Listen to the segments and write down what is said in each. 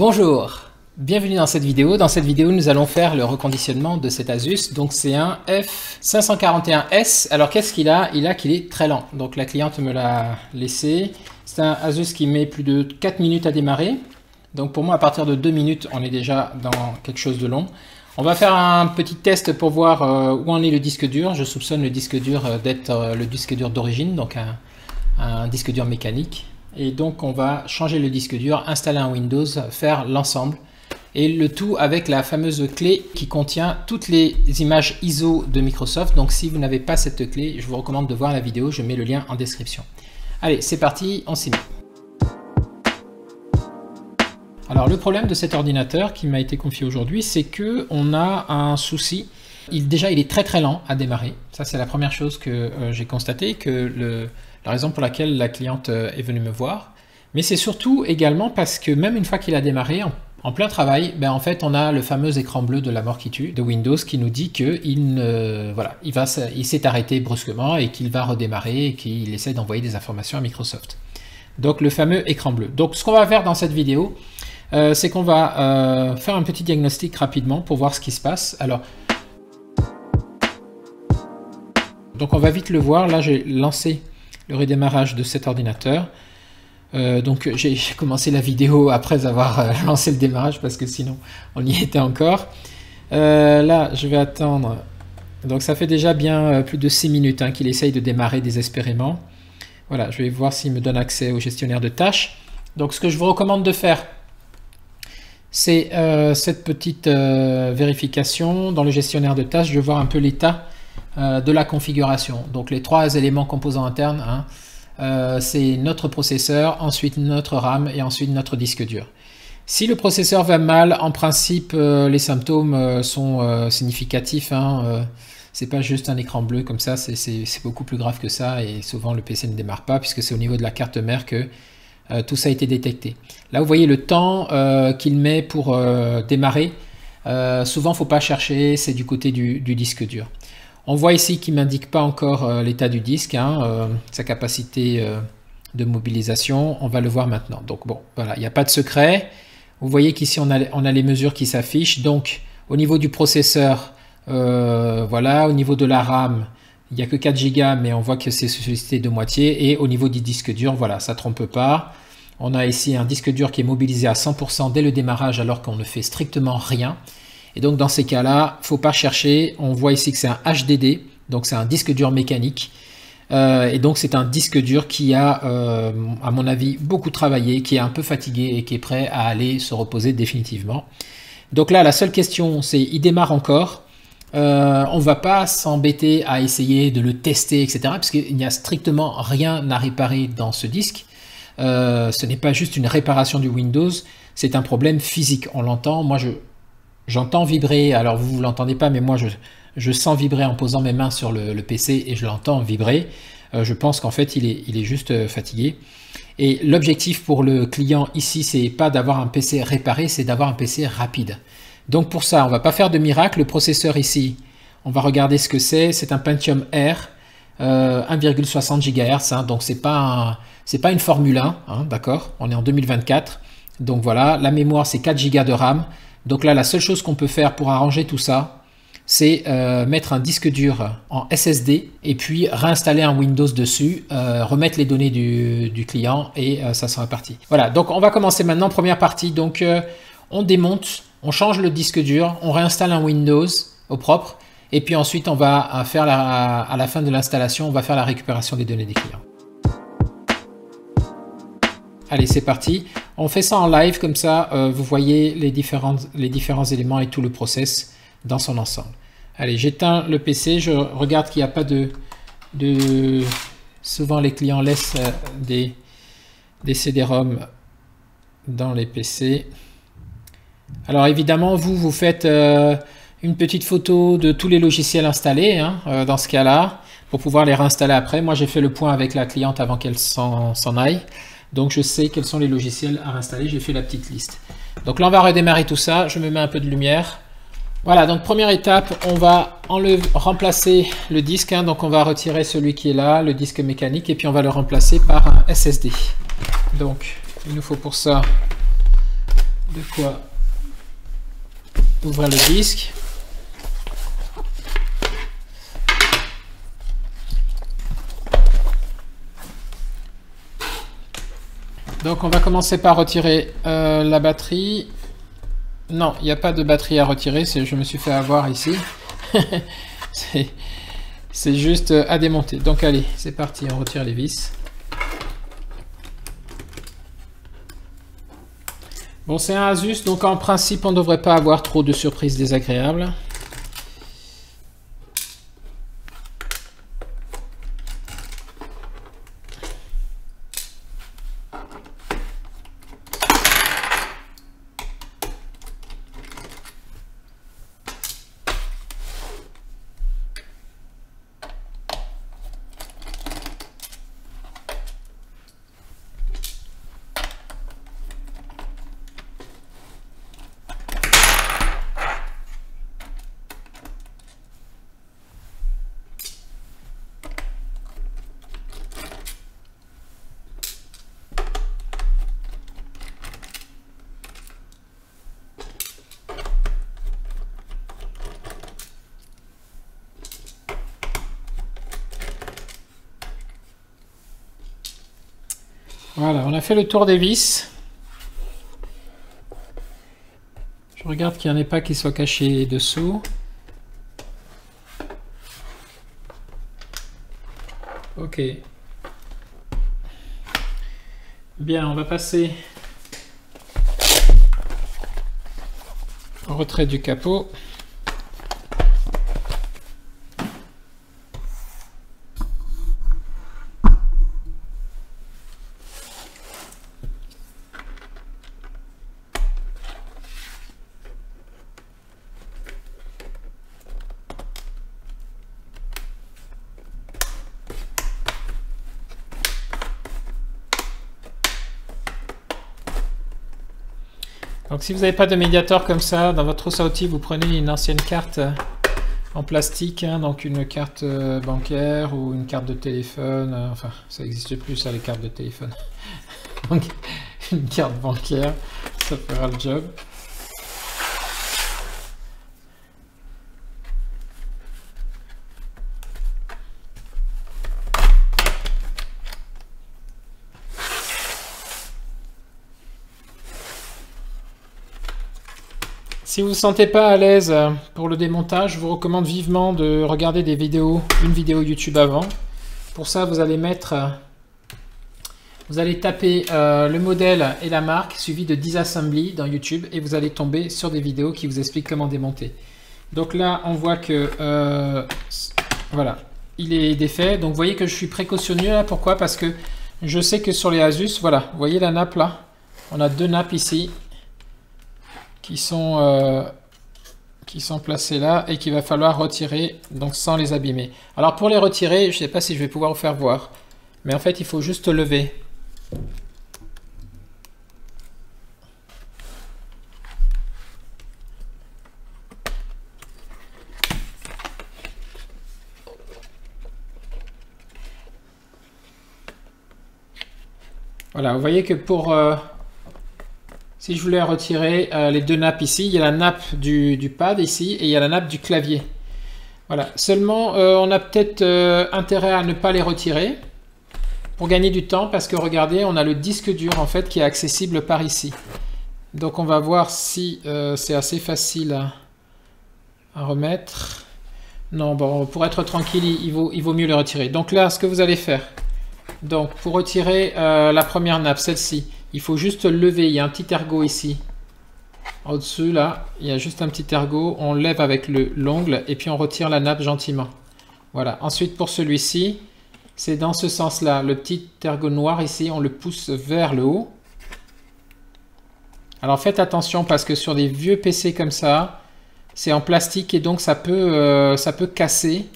Bonjour, bienvenue dans cette vidéo. Dans cette vidéo, nous allons faire le reconditionnement de cet Asus. Donc c'est un F541S. Alors qu'est-ce qu'il a? Il a qu'il est très lent. Donc la cliente me l'a laissé. C'est un Asus qui met plus de 4 minutes à démarrer. Donc pour moi, à partir de 2 minutes, on est déjà dans quelque chose de long. On va faire un petit test pour voir où en est le disque dur. Je soupçonne le disque dur d'être le disque dur d'origine, donc un disque dur mécanique. Et donc on va changer le disque dur, installer un Windows, faire l'ensemble. Et le tout avec la fameuse clé qui contient toutes les images ISO de Microsoft. Donc si vous n'avez pas cette clé, je vous recommande de voir la vidéo, je mets le lien en description. Allez, c'est parti, on s'y met. Alors le problème de cet ordinateur qui m'a été confié aujourd'hui, c'est que on a un souci. Déjà, il est très lent à démarrer. Ça, c'est la première chose que j'ai constaté, que la raison pour laquelle la cliente est venue me voir. Mais c'est surtout également parce que même une fois qu'il a démarré, en plein travail, ben en fait, on a le fameux écran bleu de la mort qui tue de Windows qui nous dit qu'il s'est arrêté brusquement et qu'il va redémarrer et qu'il essaie d'envoyer des informations à Microsoft. Donc le fameux écran bleu. Donc ce qu'on va faire dans cette vidéo, c'est qu'on va faire un petit diagnostic rapidement pour voir ce qui se passe. Alors, donc on va vite le voir. Là, j'ai lancé le redémarrage de cet ordinateur. Donc j'ai commencé la vidéo après avoir lancé le démarrage parce que sinon on y était encore. Là, je vais attendre. Donc ça fait déjà bien plus de 6 minutes qu'il essaye de démarrer désespérément. Voilà, je vais voir s'il me donne accès au gestionnaire de tâches. Donc ce que je vous recommande de faire, c'est cette petite vérification dans le gestionnaire de tâches. Je vais voir un peu l'état de la configuration. Donc les 3 éléments composants internes, c'est notre processeur, ensuite notre RAM et ensuite notre disque dur. Si le processeur va mal, en principe les symptômes sont significatifs. C'est pas juste un écran bleu comme ça, c'est beaucoup plus grave que ça et souvent le PC ne démarre pas puisque c'est au niveau de la carte mère que tout ça a été détecté. Là vous voyez le temps qu'il met pour démarrer. Souvent il ne faut pas chercher, c'est du côté du disque dur. On voit ici qu'il ne m'indique pas encore l'état du disque, sa capacité de mobilisation. On va le voir maintenant. Donc bon, voilà, il n'y a pas de secret. Vous voyez qu'ici on a les mesures qui s'affichent. Donc au niveau du processeur, voilà, au niveau de la RAM, il n'y a que 4 Go, mais on voit que c'est sollicité de moitié. Et au niveau du disque dur, voilà, ça ne trompe pas. On a ici un disque dur qui est mobilisé à 100% dès le démarrage alors qu'on ne fait strictement rien. Et donc dans ces cas-là, il ne faut pas chercher. On voit ici que c'est un HDD, donc c'est un disque dur mécanique. Et donc c'est un disque dur qui a, à mon avis, beaucoup travaillé, qui est un peu fatigué et qui est prêt à aller se reposer définitivement. Donc là, la seule question, c'est il démarre encore. On ne va pas s'embêter à essayer de le tester, etc. Parce qu'il n'y a strictement rien à réparer dans ce disque. Ce n'est pas juste une réparation du Windows, c'est un problème physique. On l'entend, moi j'entends vibrer, alors vous ne l'entendez pas, mais moi je sens vibrer en posant mes mains sur le PC et je l'entends vibrer. Je pense qu'en fait il est juste fatigué. Et l'objectif pour le client ici, c'est pas d'avoir un PC réparé, c'est d'avoir un PC rapide. Donc pour ça, on ne va pas faire de miracle. Le processeur ici, on va regarder ce que c'est. C'est un Pentium R, 1,60 GHz, donc c'est pas une Formule 1, d'accord? On est en 2024. Donc voilà, la mémoire c'est 4 Go de RAM. Donc là, la seule chose qu'on peut faire pour arranger tout ça, c'est mettre un disque dur en SSD et puis réinstaller un Windows dessus, remettre les données du client et ça sera parti. Voilà, donc on va commencer maintenant, première partie. Donc on démonte, on change le disque dur, on réinstalle un Windows au propre et puis ensuite on va faire à la fin de l'installation, on va faire la récupération des données des clients. Allez, c'est parti. On fait ça en live, comme ça, vous voyez les différents éléments et tout le process dans son ensemble. Allez, j'éteins le PC, je regarde qu'il n'y a pas de... Souvent, les clients laissent des CD-ROM dans les PC. Alors, évidemment, vous faites une petite photo de tous les logiciels installés, dans ce cas-là, pour pouvoir les réinstaller après. Moi, j'ai fait le point avec la cliente avant qu'elle s'en aille. Donc je sais quels sont les logiciels à réinstaller, j'ai fait la petite liste. Donc là on va redémarrer tout ça, je me mets un peu de lumière. Voilà, donc première étape, on va remplacer le disque, donc on va retirer celui qui est là, le disque mécanique, et puis on va le remplacer par un SSD. Donc il nous faut pour ça de quoi ouvrir le disque. Donc on va commencer par retirer la batterie. Non, il n'y a pas de batterie à retirer, je me suis fait avoir ici. C'est juste à démonter. Donc allez, c'est parti, on retire les vis. Bon, c'est un Asus, donc en principe on ne devrait pas avoir trop de surprises désagréables. Voilà, on a fait le tour des vis. Je regarde qu'il n'y en ait pas qui soient cachés dessous. Ok. Bien, on va passer au retrait du capot. Donc si vous n'avez pas de médiator comme ça, dans votre trousse à outils, vous prenez une ancienne carte en plastique, hein, donc une carte bancaire ou une carte de téléphone, enfin ça n'existe plus ça les cartes de téléphone. Donc une carte bancaire, ça fera le job. Si vous ne vous sentez pas à l'aise pour le démontage, je vous recommande vivement de regarder une vidéo YouTube avant. Pour ça, vous allez taper le modèle et la marque suivi de Disassembly dans YouTube et vous allez tomber sur des vidéos qui vous expliquent comment démonter. Donc là, on voit que voilà, il est défait. Donc vous voyez que je suis précautionneux là. Pourquoi? Parce que je sais que sur les Asus, voilà, vous voyez la nappe là, on a deux nappes ici qui sont placés là et qu'il va falloir retirer donc sans les abîmer. Alors pour les retirer, je ne sais pas si je vais pouvoir vous faire voir, mais en fait il faut juste lever. Voilà, vous voyez que pour si je voulais retirer les deux nappes ici, il y a la nappe du pad ici et il y a la nappe du clavier. Voilà. Seulement, on a peut-être intérêt à ne pas les retirer pour gagner du temps parce que regardez, on a le disque dur en fait qui est accessible par ici. Donc on va voir si c'est assez facile à remettre. Non, bon, pour être tranquille, il vaut mieux le retirer. Donc là, ce que vous allez faire, donc pour retirer la première nappe, celle-ci, il faut juste lever, il y a un petit ergot ici. Au-dessus, là, il y a juste un petit ergot. On lève avec l'ongle et puis on retire la nappe gentiment. Voilà. Ensuite, pour celui-ci, c'est dans ce sens-là. Le petit ergot noir ici, on le pousse vers le haut. Alors faites attention parce que sur des vieux PC comme ça, c'est en plastique et donc ça peut casser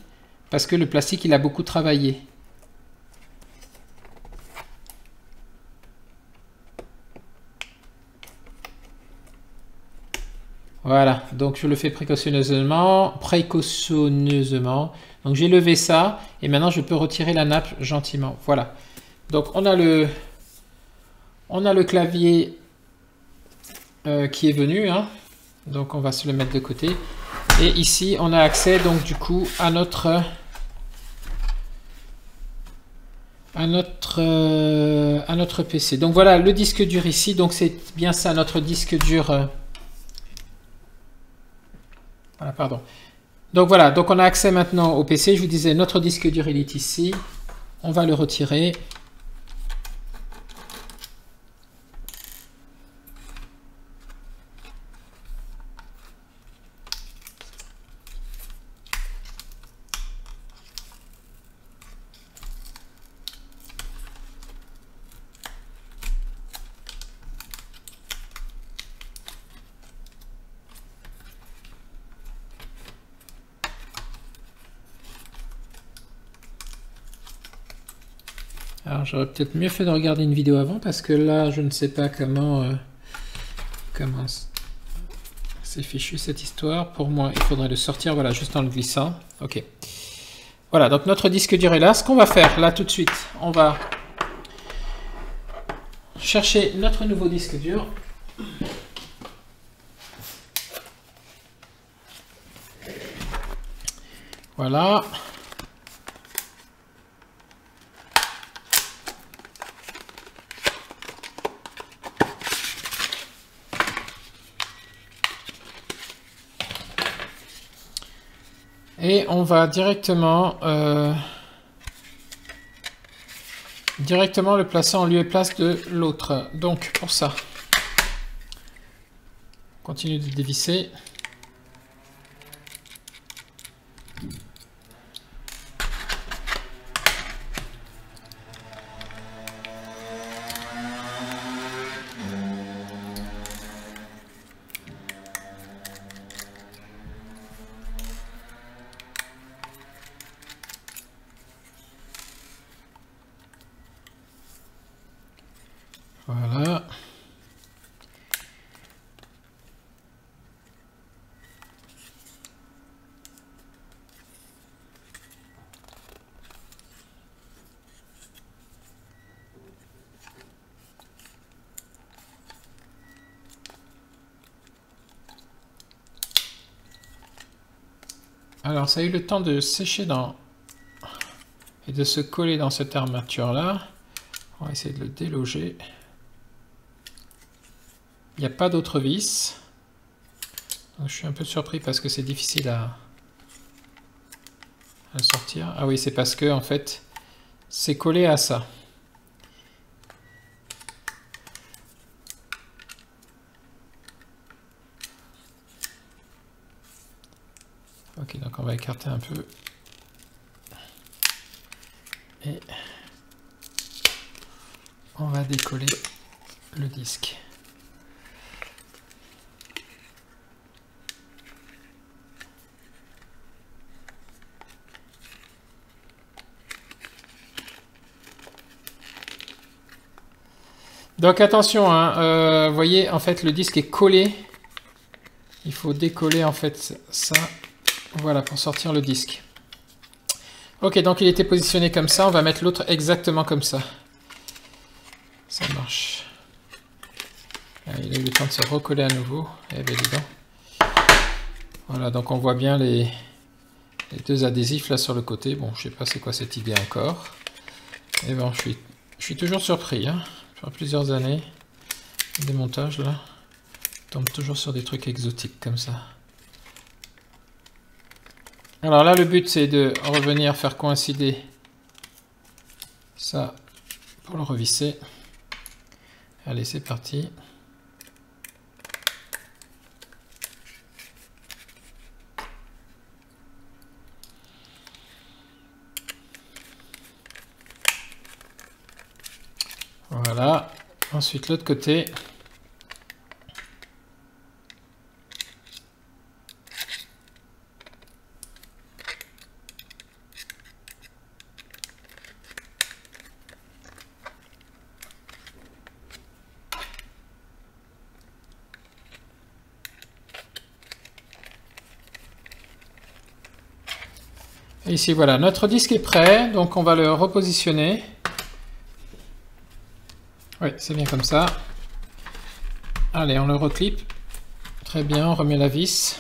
parce que le plastique, il a beaucoup travaillé. Voilà, donc je le fais précautionneusement. Donc j'ai levé ça et maintenant je peux retirer la nappe gentiment. Voilà. Donc on a le clavier qui est venu, hein. Donc on va se le mettre de côté. Et ici, on a accès donc du coup à notre PC. Donc voilà le disque dur ici. Donc c'est bien ça notre disque dur. Voilà, pardon. Donc voilà, donc on a accès maintenant au PC. Je vous disais, notre disque dur il est ici. On va le retirer. Alors j'aurais peut-être mieux fait de regarder une vidéo avant parce que là je ne sais pas comment c'est fichu cette histoire. Pour moi il faudrait le sortir, voilà, juste en le glissant. Ok. Voilà, donc notre disque dur est là. Ce qu'on va faire là tout de suite, on va chercher notre nouveau disque dur. Voilà. Et on va directement le placer en lieu et place de l'autre. Donc pour ça, on continue de dévisser. Voilà. Alors ça a eu le temps de sécher et de se coller dans cette armature là. On va essayer de le déloger. Il n'y a pas d'autre vis. Donc, je suis un peu surpris parce que c'est difficile à le sortir. Ah oui, c'est parce que en fait, c'est collé à ça. Ok, donc on va écarter un peu. Et on va décoller le disque. Donc attention, hein, vous voyez, en fait, le disque est collé. Il faut décoller en fait ça, voilà, pour sortir le disque. Ok, donc il était positionné comme ça. On va mettre l'autre exactement comme ça. Ça marche. Il a eu le temps de se recoller à nouveau. Eh bien, dis donc. Voilà, donc on voit bien les deux adhésifs là sur le côté. Bon, je sais pas c'est quoi cette idée encore. Et bon, je suis toujours surpris, hein. Après plusieurs années, des montages là, je tombe toujours sur des trucs exotiques comme ça. Alors là, le but c'est de revenir faire coïncider ça pour le revisser. Allez, c'est parti. Voilà, ensuite l'autre côté. Et ici, voilà, notre disque est prêt, donc on va le repositionner. Oui, c'est bien comme ça. Allez, on le reclipe. Très bien, on remet la vis.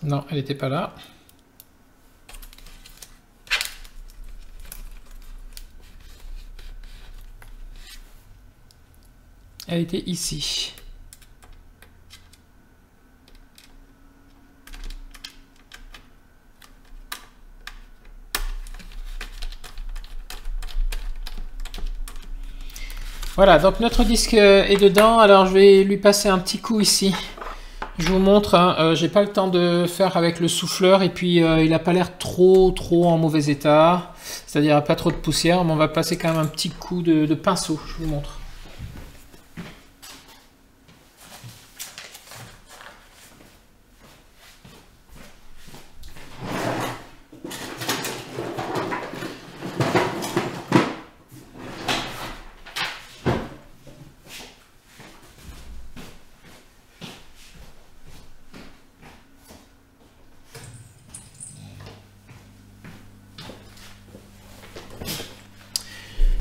Non, elle n'était pas là. Elle était ici. Voilà, donc notre disque est dedans. Alors je vais lui passer un petit coup ici. Je vous montre, hein, j'ai pas le temps de faire avec le souffleur et puis il n'a pas l'air trop en mauvais état. C'est-à-dire pas trop de poussière, mais on va passer quand même un petit coup de pinceau, je vous montre.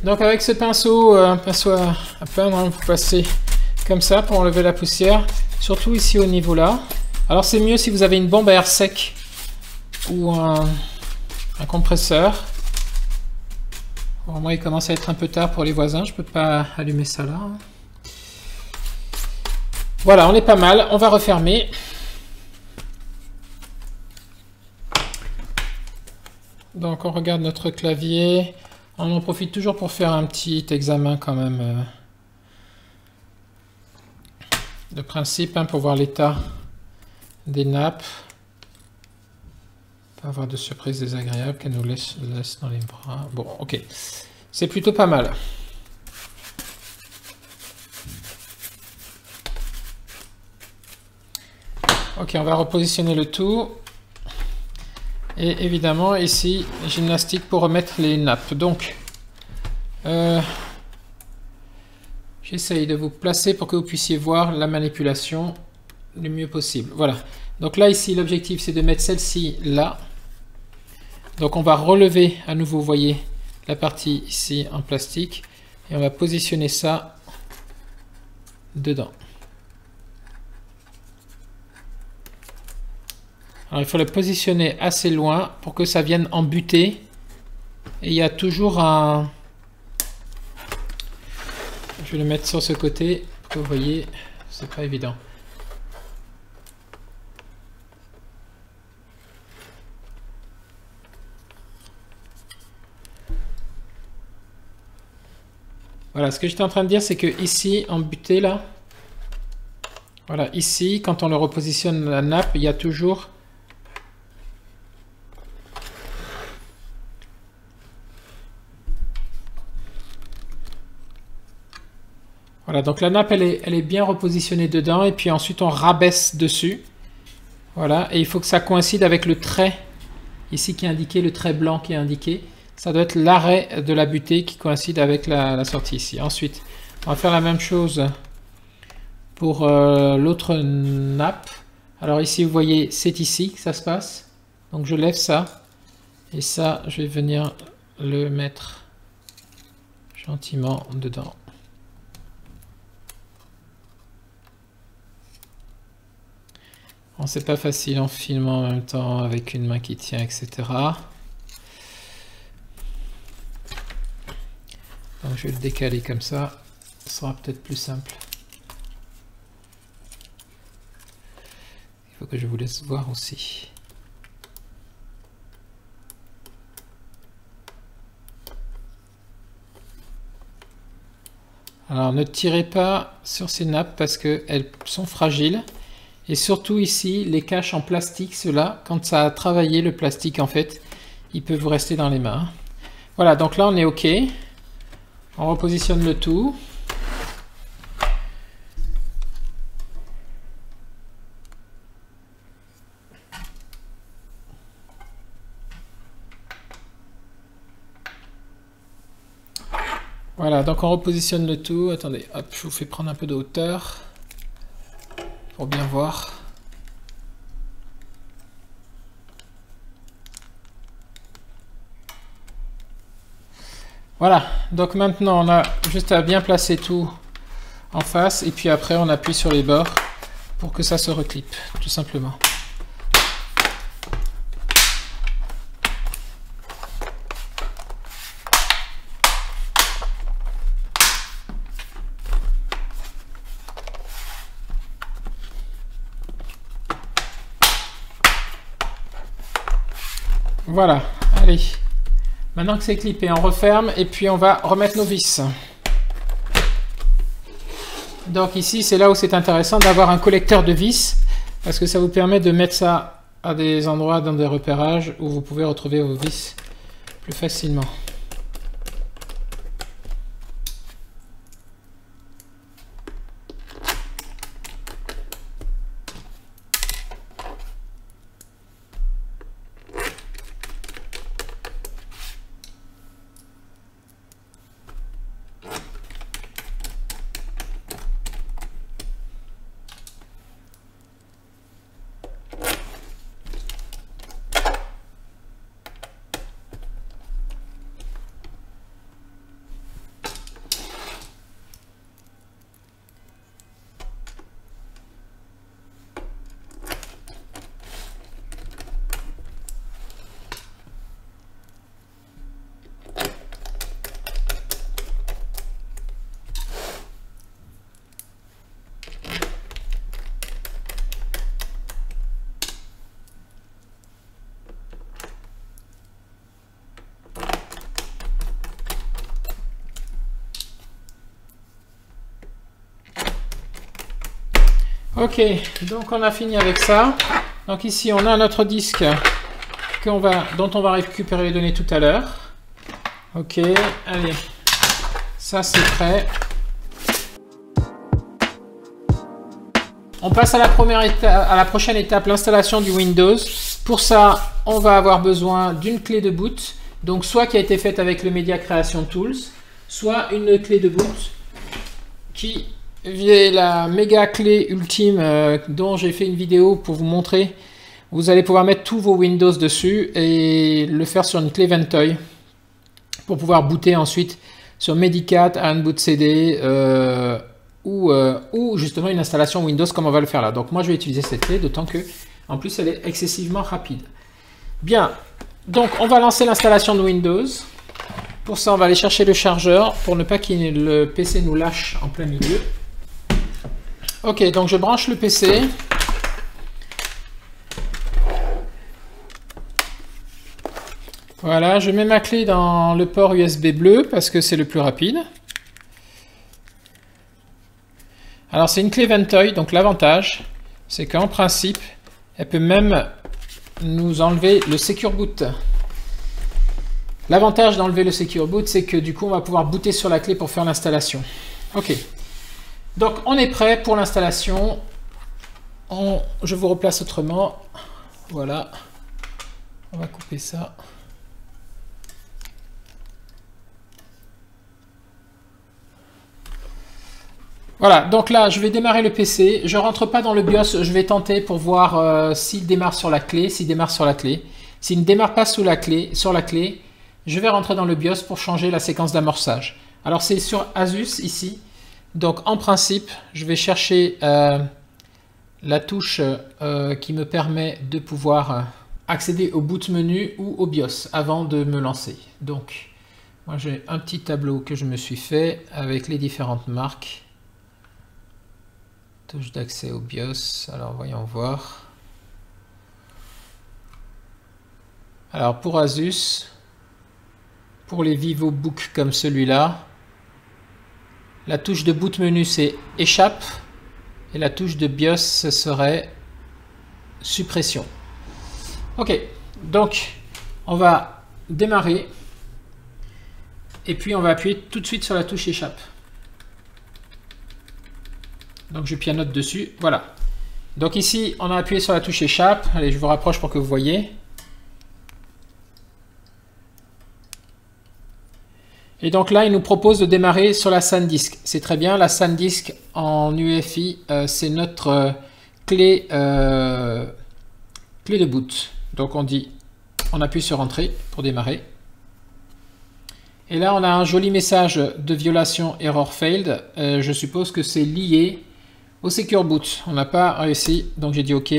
Donc avec ce pinceau, pinceau à peindre, hein, vous passez comme ça pour enlever la poussière, surtout ici au niveau là. Alors c'est mieux si vous avez une bombe à air sec ou un compresseur. Bon, moi il commence à être un peu tard pour les voisins, je peux pas allumer ça là. Voilà, on est pas mal, on va refermer. Donc on regarde notre clavier. On en profite toujours pour faire un petit examen quand même de principe, hein, pour voir l'état des nappes. Pas avoir de surprise désagréable qu'elle nous laisse dans les bras. Bon, ok. C'est plutôt pas mal. Ok, on va repositionner le tout. Et évidemment, ici, gymnastique pour remettre les nappes. Donc, j'essaye de vous placer pour que vous puissiez voir la manipulation le mieux possible. Voilà. Donc là, ici, l'objectif, c'est de mettre celle-ci là. Donc, on va relever à nouveau, vous voyez, la partie ici en plastique. Et on va positionner ça dedans. Alors, il faut le positionner assez loin pour que ça vienne embuter. Et il y a toujours un... Je vais le mettre sur ce côté pour que vous voyez, c'est pas évident. Voilà, ce que j'étais en train de dire, c'est que ici, embuté là, voilà, ici, quand on le repositionne la nappe, il y a toujours... Voilà, donc la nappe, elle est bien repositionnée dedans, et puis ensuite on rabaisse dessus. Voilà, et il faut que ça coïncide avec le trait, ici qui est indiqué, le trait blanc qui est indiqué. Ça doit être l'arrêt de la butée qui coïncide avec la sortie ici. Ensuite, on va faire la même chose pour l'autre nappe. Alors ici, vous voyez, c'est ici que ça se passe. Donc je lève ça, et ça, je vais venir le mettre gentiment dedans. Bon, c'est pas facile en filmant en même temps avec une main qui tient, etc. Donc je vais le décaler comme ça, ce sera peut-être plus simple. Il faut que je vous laisse voir aussi. Alors ne tirez pas sur ces nappes parce qu'elles sont fragiles. Et surtout ici, les caches en plastique, ceux-là, quand ça a travaillé le plastique en fait, il peut vous rester dans les mains. Voilà, donc là on est OK. On repositionne le tout. Voilà, donc on repositionne le tout. Attendez, hop, je vous fais prendre un peu de hauteur pour bien voir. Voilà, donc maintenant on a juste à bien placer tout en face et puis après on appuie sur les bords pour que ça se reclipe, tout simplement. Voilà, allez. Maintenant que c'est clippé, on referme et puis on va remettre nos vis. Donc ici, c'est là où c'est intéressant d'avoir un collecteur de vis parce que ça vous permet de mettre ça à des endroits dans des repérages où vous pouvez retrouver vos vis plus facilement. Ok, donc on a fini avec ça. Donc ici on a notre disque dont on va récupérer les données tout à l'heure. Ok, allez, ça c'est prêt. On passe à la prochaine étape, l'installation du Windows. Pour ça, on va avoir besoin d'une clé de boot, donc soit qui a été faite avec le Media Creation Tools, soit une clé de boot qui est la méga clé ultime dont j'ai fait une vidéo pour vous montrer. Vous allez pouvoir mettre tous vos Windows dessus et le faire sur une clé Ventoy pour pouvoir booter ensuite sur Medicat, Unboot CD ou justement une installation Windows comme on va le faire là. Donc moi je vais utiliser cette clé, d'autant que en plus elle est excessivement rapide. Bien, donc on va lancer l'installation de Windows. Pour ça on va aller chercher le chargeur pour ne pas que le PC nous lâche en plein milieu. Ok, donc je branche le PC. Voilà, je mets ma clé dans le port USB bleu parce que c'est le plus rapide. Alors c'est une clé Ventoy, donc l'avantage c'est qu'en principe elle peut même nous enlever le Secure Boot. L'avantage d'enlever le Secure Boot, c'est que du coup on va pouvoir booter sur la clé pour faire l'installation. Ok, donc on est prêt pour l'installation. Je vous replace autrement. Voilà, on va couper ça. Voilà, donc là, je vais démarrer le PC. Je ne rentre pas dans le BIOS, je vais tenter pour voir s'il démarre sur la clé, s'il démarre sur la clé. S'il ne démarre pas sur la clé, je vais rentrer dans le BIOS pour changer la séquence d'amorçage. Alors, c'est sur Asus ici. Donc, en principe, je vais chercher la touche qui me permet de pouvoir accéder au boot menu ou au BIOS avant de me lancer. Donc, moi, j'ai un petit tableau que je me suis fait avec les différentes marques. Touche d'accès au BIOS, alors voyons voir. Alors pour Asus, pour les VivoBook comme celui-là, la touche de boot menu c'est échappe et la touche de BIOS ce serait suppression. Ok, donc on va démarrer et puis on va appuyer tout de suite sur la touche échappe. Donc je pianote dessus, voilà. Donc ici, on a appuyé sur la touche échappe. Allez, je vous rapproche pour que vous voyez. Et donc là, il nous propose de démarrer sur la SanDisk. C'est très bien, la SanDisk en UEFI, c'est notre clé de boot. Donc on appuie sur Entrée pour démarrer. Et là, on a un joli message de violation error failed. Je suppose que c'est lié au Secure Boot. On n'a pas réussi, donc j'ai dit OK.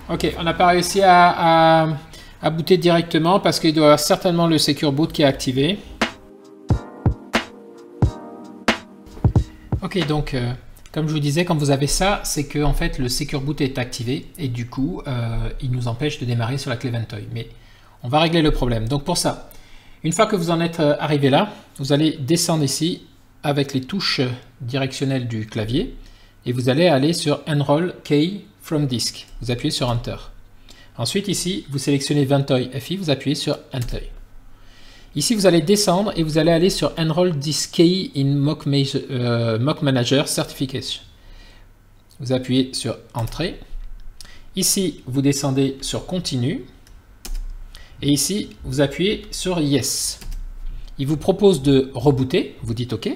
Ok, on n'a pas réussi à booter directement parce qu'il doit certainement le Secure Boot qui est activé. Ok, donc comme je vous disais, quand vous avez ça, c'est que en fait le Secure Boot est activé et du coup il nous empêche de démarrer sur la clé Ventoi. Mais on va régler le problème. Donc pour ça, une fois que vous en êtes arrivé là, vous allez descendre ici avec les touches directionnelles du clavier et vous allez aller sur Enroll Key from Disk. Vous appuyez sur Enter. Ensuite ici, vous sélectionnez Ventoi FI, vous appuyez sur Enter. Ici, vous allez descendre et vous allez aller sur Enroll this key in Mock Manager Certification. Vous appuyez sur Entrée. Ici, vous descendez sur Continue. Et ici, vous appuyez sur Yes. Il vous propose de rebooter. Vous dites OK.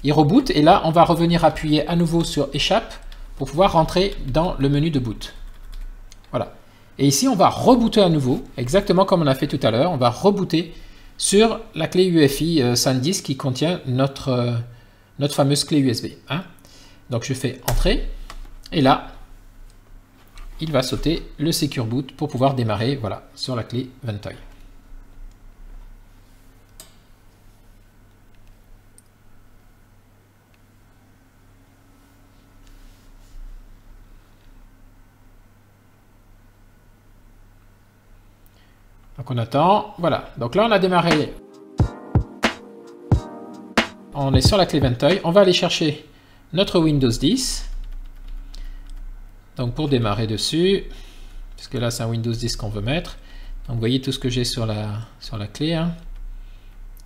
Il reboot et là, on va revenir appuyer à nouveau sur Échappe pour pouvoir rentrer dans le menu de boot. Voilà. Et ici, on va rebooter à nouveau, exactement comme on a fait tout à l'heure. On va rebooter sur la clé UEFI SanDisk qui contient notre fameuse clé USB. Hein. Donc je fais Entrée, et là, il va sauter le Secure Boot pour pouvoir démarrer voilà, sur la clé Ventoi. Donc on attend, voilà. Donc là on a démarré. On est sur la clé Ventoi. On va aller chercher notre Windows 10. Donc pour démarrer dessus, puisque là c'est un Windows 10 qu'on veut mettre. Donc vous voyez tout ce que j'ai sur la clé. Hein.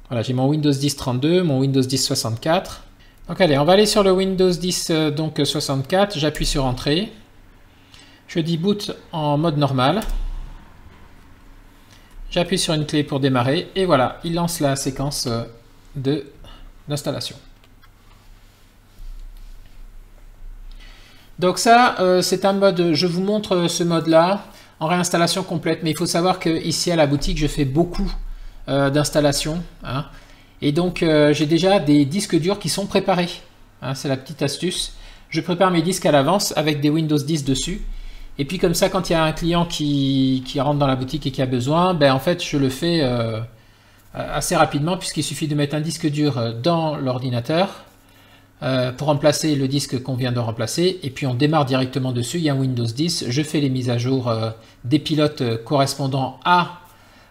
Voilà, j'ai mon Windows 10 32, mon Windows 10 64. Donc allez, on va aller sur le Windows 10 donc 64. J'appuie sur Entrée. Je dis boot en mode normal. J'appuie sur une clé pour démarrer et voilà, il lance la séquence d'installation. Donc ça, c'est un mode, je vous montre ce mode-là en réinstallation complète, mais il faut savoir que ici à la boutique, je fais beaucoup d'installations. Hein, et donc, j'ai déjà des disques durs qui sont préparés. Hein, c'est la petite astuce. Je prépare mes disques à l'avance avec des Windows 10 dessus. Et puis comme ça, quand il y a un client qui rentre dans la boutique et qui a besoin, ben en fait, je le fais assez rapidement puisqu'il suffit de mettre un disque dur dans l'ordinateur pour remplacer le disque qu'on vient de remplacer. Et puis on démarre directement dessus, il y a un Windows 10. Je fais les mises à jour des pilotes correspondant à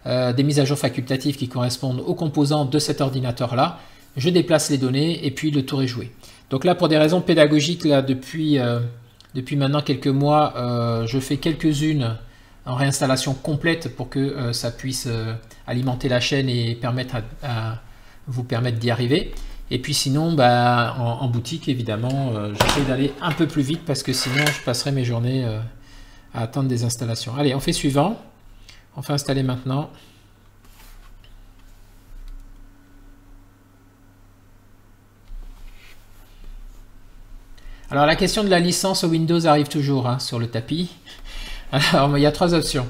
des mises à jour facultatives qui correspondent aux composants de cet ordinateur-là. Je déplace les données et puis le tour est joué. Donc là, pour des raisons pédagogiques, là, depuis maintenant quelques mois, je fais quelques-unes en réinstallation complète pour que ça puisse alimenter la chaîne et vous permettre d'y arriver. Et puis sinon, bah, en boutique, évidemment, j'essaie d'aller un peu plus vite parce que sinon, je passerai mes journées à attendre des installations. Allez, on fait suivant. On fait installer maintenant. Alors la question de la licence Windows arrive toujours hein, sur le tapis. Alors il y a trois options.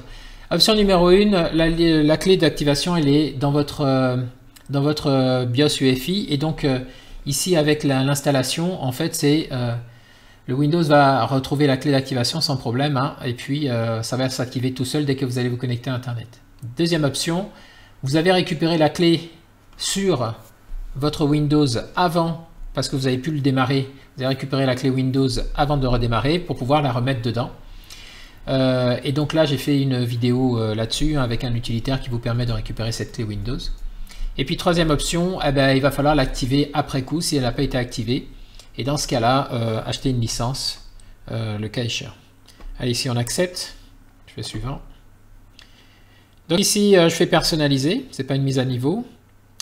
Option numéro 1, la clé d'activation elle est dans votre BIOS UEFI et donc ici avec l'installation en fait c'est le Windows va retrouver la clé d'activation sans problème hein, et puis ça va s'activer tout seul dès que vous allez vous connecter à Internet. Deuxième option, vous avez récupéré la clé sur votre Windows avant parce que vous avez pu le démarrer. Vous avez récupéré la clé Windows avant de redémarrer pour pouvoir la remettre dedans. Et donc là, j'ai fait une vidéo là-dessus hein, avec un utilitaire qui vous permet de récupérer cette clé Windows. Et puis troisième option, eh ben, il va falloir l'activer après coup si elle n'a pas été activée. Et dans ce cas-là, acheter une licence, le cas échéant. Allez, ici on accepte. Je fais suivant. Donc ici, je fais personnaliser. C'est pas une mise à niveau.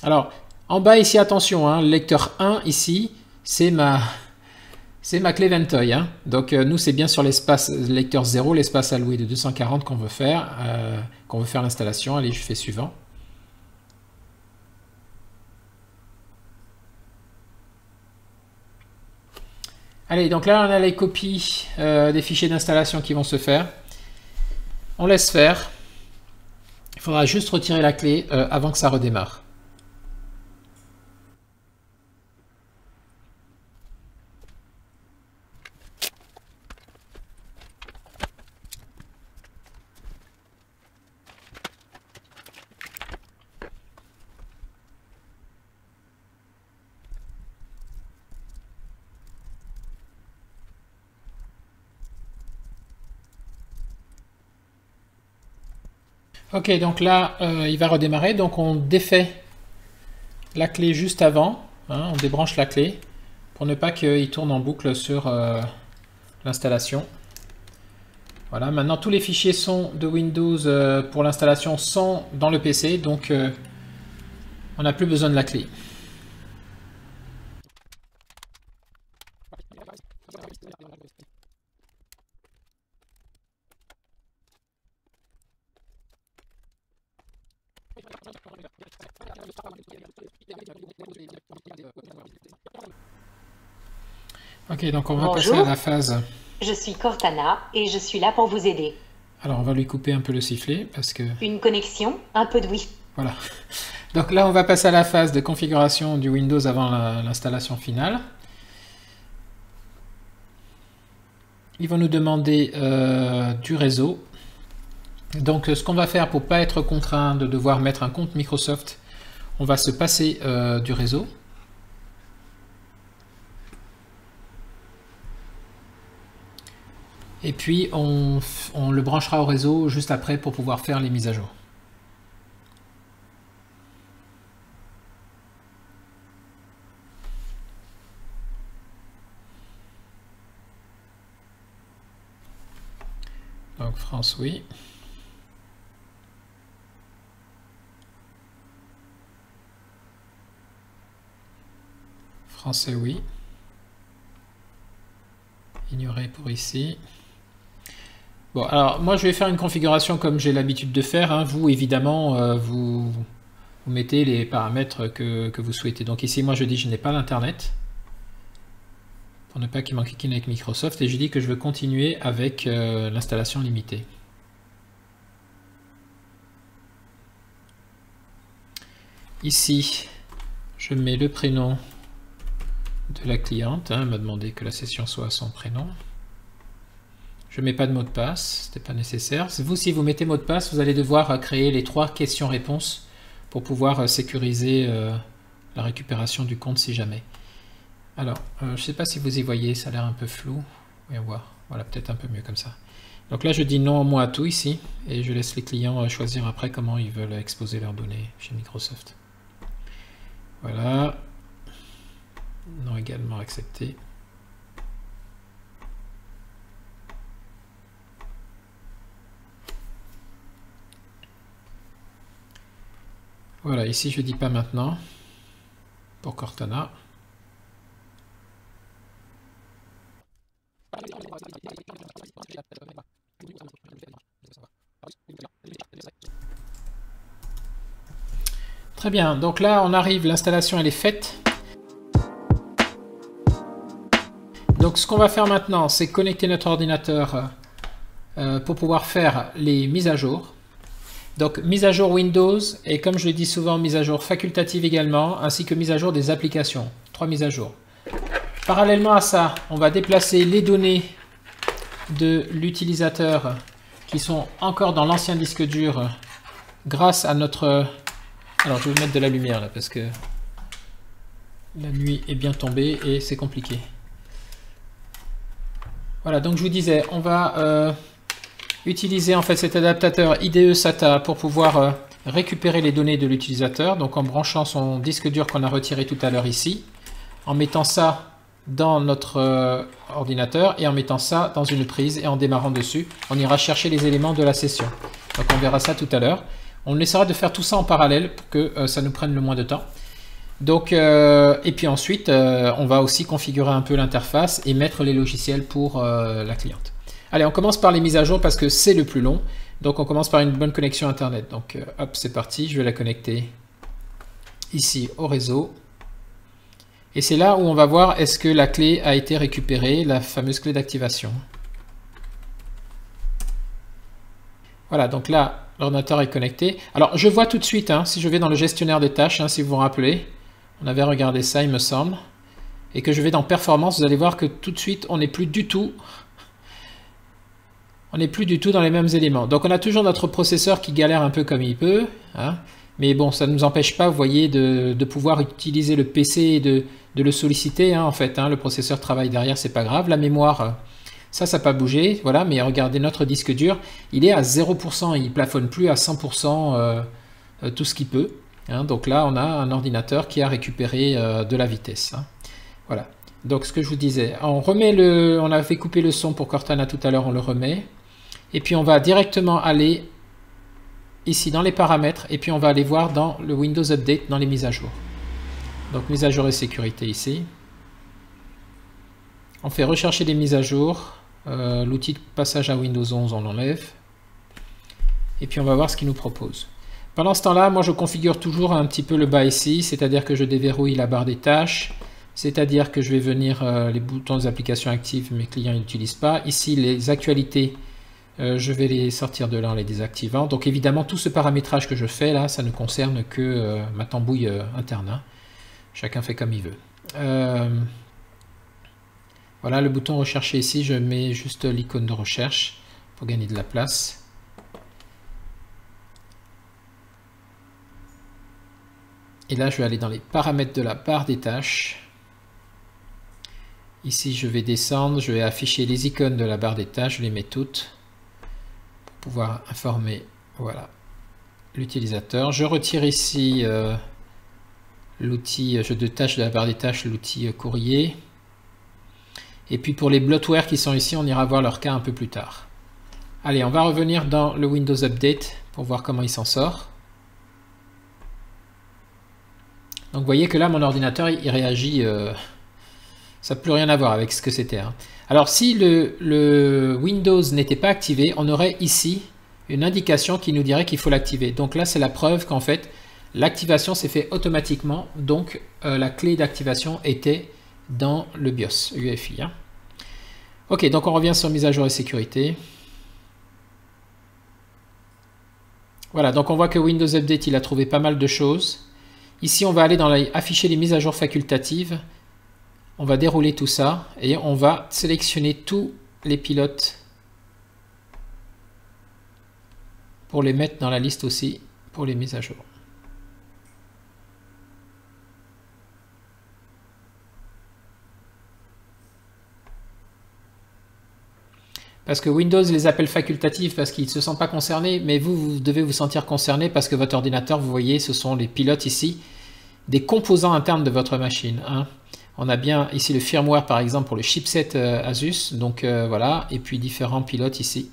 Alors, en bas ici, attention, hein, le lecteur 1 ici, c'est ma clé Ventoi. Hein. Donc nous, c'est bien sur l'espace lecteur 0, l'espace alloué de 240 qu'on veut faire l'installation. Allez, je fais suivant. Allez, donc là on a les copies des fichiers d'installation qui vont se faire. On laisse faire. Il faudra juste retirer la clé avant que ça redémarre. Ok, donc là, il va redémarrer. Donc on défait la clé juste avant. Hein, on débranche la clé pour ne pas qu'il tourne en boucle sur l'installation. Voilà, maintenant tous les fichiers sont de Windows pour l'installation sont dans le PC. Donc on n'a plus besoin de la clé. Ok, donc on va passer à la phase. Je suis Cortana et je suis là pour vous aider. Alors on va lui couper un peu le sifflet parce que... Une connexion, un peu de Wi-Fi. Voilà. Donc là on va passer à la phase de configuration du Windows avant l'installation finale. Ils vont nous demander du réseau. Donc ce qu'on va faire pour ne pas être contraint de devoir mettre un compte Microsoft, on va se passer du réseau. Et puis on le branchera au réseau juste après pour pouvoir faire les mises à jour. Donc France, oui. Français, oui. Ignorer pour ici. Bon, alors moi je vais faire une configuration comme j'ai l'habitude de faire. Hein. Vous, évidemment, vous mettez les paramètres que vous souhaitez. Donc ici, moi je dis que je n'ai pas d'internet. Pour ne pas qu'il manque quelqu'un avec Microsoft. Et je dis que je veux continuer avec l'installation limitée. Ici, je mets le prénom de la cliente. Hein. Elle m'a demandé que la session soit à son prénom. Je ne mets pas de mot de passe, ce n'est pas nécessaire. Vous, si vous mettez mot de passe, vous allez devoir créer les 3 questions-réponses pour pouvoir sécuriser la récupération du compte si jamais. Alors, je ne sais pas si vous y voyez, ça a l'air un peu flou. Voyons voir. Voilà, peut-être un peu mieux comme ça. Donc là, je dis non au moins à tout ici, et je laisse les clients choisir après comment ils veulent exposer leurs données chez Microsoft. Voilà. Non également accepté. Voilà, ici je dis pas maintenant pour Cortana. Très bien, donc là on arrive, l'installation elle est faite. Donc ce qu'on va faire maintenant, c'est connecter notre ordinateur pour pouvoir faire les mises à jour. Donc mise à jour Windows et comme je le dis souvent, mise à jour facultative également, ainsi que mise à jour des applications. 3 mises à jour. Parallèlement à ça, on va déplacer les données de l'utilisateur qui sont encore dans l'ancien disque dur grâce à notre... Alors je vais mettre de la lumière là parce que la nuit est bien tombée et c'est compliqué. Voilà, donc je vous disais, on va utiliser en fait cet adaptateur IDE SATA pour pouvoir récupérer les données de l'utilisateur, donc en branchant son disque dur qu'on a retiré tout à l'heure ici, en mettant ça dans notre ordinateur et en mettant ça dans une prise et en démarrant dessus, on ira chercher les éléments de la session. Donc on verra ça tout à l'heure. On essaiera de faire tout ça en parallèle pour que ça nous prenne le moins de temps. Donc, et puis ensuite, on va aussi configurer un peu l'interface et mettre les logiciels pour la cliente. Allez, on commence par les mises à jour parce que c'est le plus long. Donc on commence par une bonne connexion Internet. Donc hop, c'est parti, je vais la connecter ici au réseau. Et c'est là où on va voir est-ce que la clé a été récupérée, la fameuse clé d'activation. Voilà, donc là, l'ordinateur est connecté. Alors, je vois tout de suite, hein, si je vais dans le gestionnaire des tâches, hein, si vous vous rappelez, on avait regardé ça, il me semble, et que je vais dans performance, vous allez voir que tout de suite, on n'est plus du tout dans les mêmes éléments. Donc, on a toujours notre processeur qui galère un peu comme il peut, hein, mais bon, ça ne nous empêche pas, vous voyez, de pouvoir utiliser le PC et de le solliciter, hein, en fait. Hein, le processeur travaille derrière, c'est pas grave. La mémoire, ça n'a pas bougé, voilà. Mais regardez, notre disque dur, il est à 0%, il plafonne plus à 100% tout ce qu'il peut. Hein, donc là, on a un ordinateur qui a récupéré de la vitesse. Hein, voilà. Donc, ce que je vous disais, on avait coupé le son pour Cortana tout à l'heure, on le remet. Et puis, on va directement aller ici dans les paramètres et puis on va aller voir dans le Windows Update dans les mises à jour. Donc mise à jour et sécurité ici. On fait rechercher les mises à jour. L'outil de passage à Windows 11 on l'enlève. Et puis on va voir ce qu'il nous propose. Pendant ce temps-là, moi je configure toujours un petit peu le bas ici, c'est-à-dire que je déverrouille la barre des tâches, c'est-à-dire que je vais venir les boutons des applications actives, mes clients n'utilisent pas. Ici les actualités. Je vais les sortir de là en les désactivant. Donc évidemment, tout ce paramétrage que je fais là, ça ne concerne que ma tambouille interne. Hein. Chacun fait comme il veut. Voilà, le bouton rechercher ici, je mets juste l'icône de recherche pour gagner de la place. Et là, je vais aller dans les paramètres de la barre des tâches. Ici, je vais descendre, je vais afficher les icônes de la barre des tâches, je les mets toutes. Pouvoir informer voilà, l'utilisateur. Je retire ici l'outil jeu de tâches de la barre des tâches, l'outil courrier. Et puis pour les bloatware qui sont ici, on ira voir leur cas un peu plus tard. Allez, on va revenir dans le Windows Update pour voir comment il s'en sort. Donc vous voyez que là, mon ordinateur, il réagit... ça n'a plus rien à voir avec ce que c'était. Hein. Alors si le Windows n'était pas activé, on aurait ici une indication qui nous dirait qu'il faut l'activer. Donc là c'est la preuve qu'en fait l'activation s'est fait automatiquement. Donc la clé d'activation était dans le BIOS UEFI. Hein. Ok, donc on revient sur mise à jour et sécurité. Voilà, donc on voit que Windows Update il a trouvé pas mal de choses. Ici on va aller dans afficher les mises à jour facultatives. On va dérouler tout ça et on va sélectionner tous les pilotes pour les mettre dans la liste aussi pour les mises à jour. Parce que Windows les appelle facultatifs parce qu'ils ne se sentent pas concernés, mais vous devez vous sentir concerné parce que votre ordinateur, vous voyez, ce sont les pilotes ici, des composants internes de votre machine. Hein. On a bien ici le firmware par exemple pour le chipset Asus, donc voilà, et puis différents pilotes ici.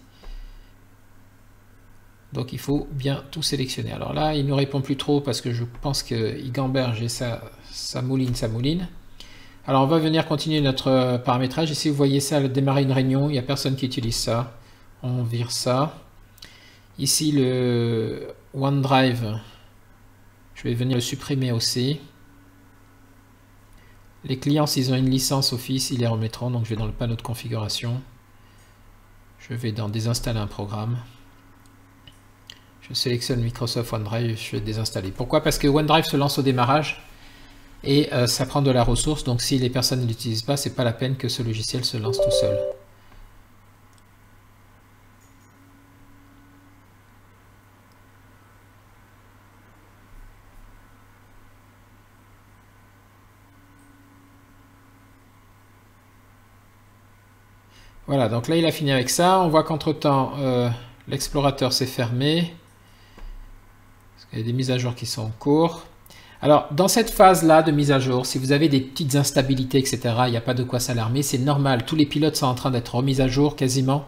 Donc il faut bien tout sélectionner. Alors là, il ne nous répond plus trop parce que je pense qu'il gamberge et ça mouline. Alors on va venir continuer notre paramétrage. Ici vous voyez ça, démarrer une réunion, il n'y a personne qui utilise ça. On vire ça. Ici le OneDrive, je vais venir le supprimer aussi. Les clients, s'ils ont une licence Office, ils les remettront. Donc je vais dans le panneau de configuration. Je vais dans désinstaller un programme. Je sélectionne Microsoft OneDrive, je vais désinstaller. Pourquoi? Parce que OneDrive se lance au démarrage et ça prend de la ressource. Donc si les personnes ne l'utilisent pas, c'est pas la peine que ce logiciel se lance tout seul. Voilà, donc là il a fini avec ça. On voit qu'entre temps l'explorateur s'est fermé. Parce qu'il y a des mises à jour qui sont en cours. Alors dans cette phase là de mise à jour, si vous avez des petites instabilités etc, il n'y a pas de quoi s'alarmer, c'est normal. Tous les pilotes sont en train d'être remis à jour quasiment.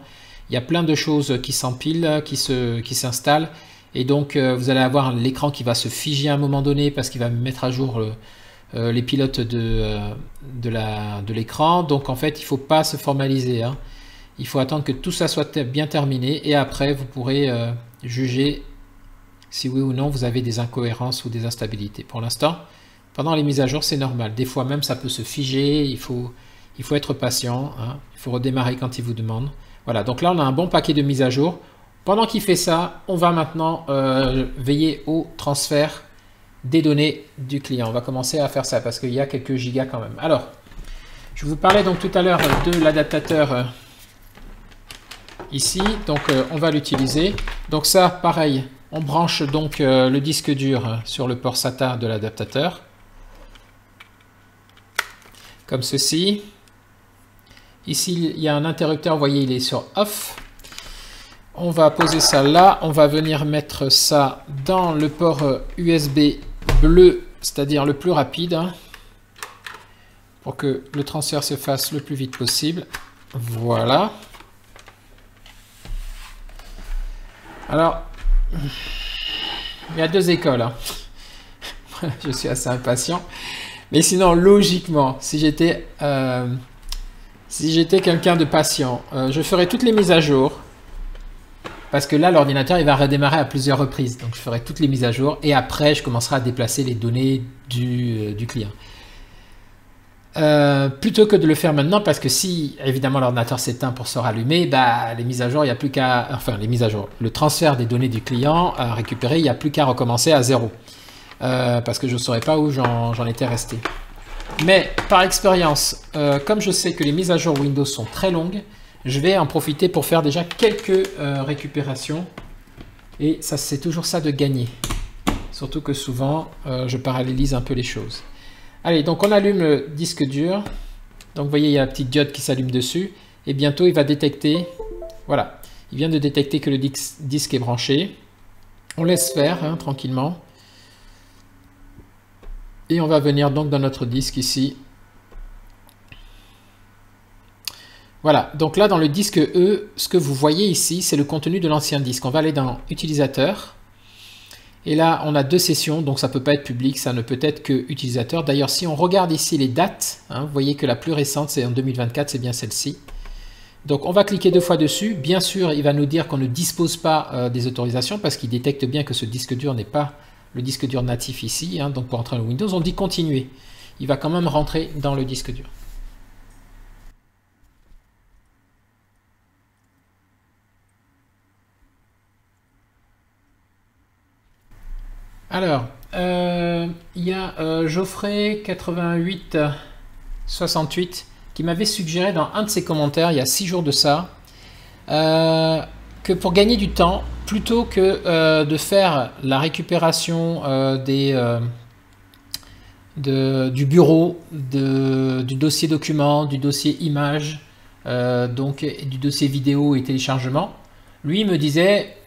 Il y a plein de choses qui s'empilent, qui s'installent. Et donc vous allez avoir l'écran qui va se figer à un moment donné parce qu'il va mettre à jour les pilotes de l'écran. Donc en fait il ne faut pas se formaliser. Hein. Il faut attendre que tout ça soit bien terminé et après vous pourrez juger si oui ou non vous avez des incohérences ou des instabilités. Pour l'instant Pendant les mises à jour, c'est normal. Des fois même, ça peut se figer. Il faut être patient. Hein. Il faut redémarrer quand il vous demande. Voilà, donc là, on a un bon paquet de mises à jour. Pendant qu'il fait ça, on va maintenant veiller au transfert des données du client. On va commencer à faire ça parce qu'il y a quelques gigas quand même. Alors, je vous parlais donc tout à l'heure de l'adaptateur ici. Donc, on va l'utiliser. Donc ça, pareil, on branche donc le disque dur sur le port SATA de l'adaptateur. Comme ceci. Ici, il y a un interrupteur, vous voyez, il est sur off. On va poser ça là. On va venir mettre ça dans le port USB bleu, c'est-à-dire le plus rapide, hein, pour que le transfert se fasse le plus vite possible. Voilà. Alors, il y a deux écoles. Hein. Je suis assez impatient. Mais sinon, logiquement, si j'étais quelqu'un de patient, je ferais toutes les mises à jour. Parce que là, l'ordinateur, il va redémarrer à plusieurs reprises. Donc, je ferai toutes les mises à jour. Et après, je commencerai à déplacer les données du client. Plutôt que de le faire maintenant, parce que si, évidemment, l'ordinateur s'éteint pour se rallumer, bah, les mises à jour, il n'y a plus qu'à... Enfin, les mises à jour. Le transfert des données du client à récupérer, il n'y a plus qu'à recommencer à zéro. Parce que je ne saurais pas où j'en étais resté. Mais, par expérience, comme je sais que les mises à jour Windows sont très longues, je vais en profiter pour faire déjà quelques récupérations. Et ça, c'est toujours ça de gagner. Surtout que souvent, je parallélise un peu les choses. Allez, donc on allume le disque dur. Donc vous voyez, il y a la petite diode qui s'allume dessus. Et bientôt, il va détecter... Voilà, il vient de détecter que le disque est branché. On laisse faire, hein, tranquillement. Et on va venir donc dans notre disque ici. Voilà, donc là dans le disque E, ce que vous voyez ici, c'est le contenu de l'ancien disque. On va aller dans Utilisateur. Et là, on a deux sessions, donc ça ne peut pas être public, ça ne peut être que utilisateur. D'ailleurs, si on regarde ici les dates, hein, vous voyez que la plus récente, c'est en 2024, c'est bien celle-ci. Donc on va cliquer deux fois dessus. Bien sûr, il va nous dire qu'on ne dispose pas des autorisations parce qu'il détecte bien que ce disque dur n'est pas le disque dur natif ici. Hein, donc pour entrer dans Windows, on dit continuer. Il va quand même rentrer dans le disque dur. Alors, il y a Geoffrey 8868 qui m'avait suggéré dans un de ses commentaires, il y a 6 jours de ça, que pour gagner du temps, plutôt que de faire la récupération du bureau, du dossier document, du dossier image, donc du dossier vidéo et téléchargement, lui me disait,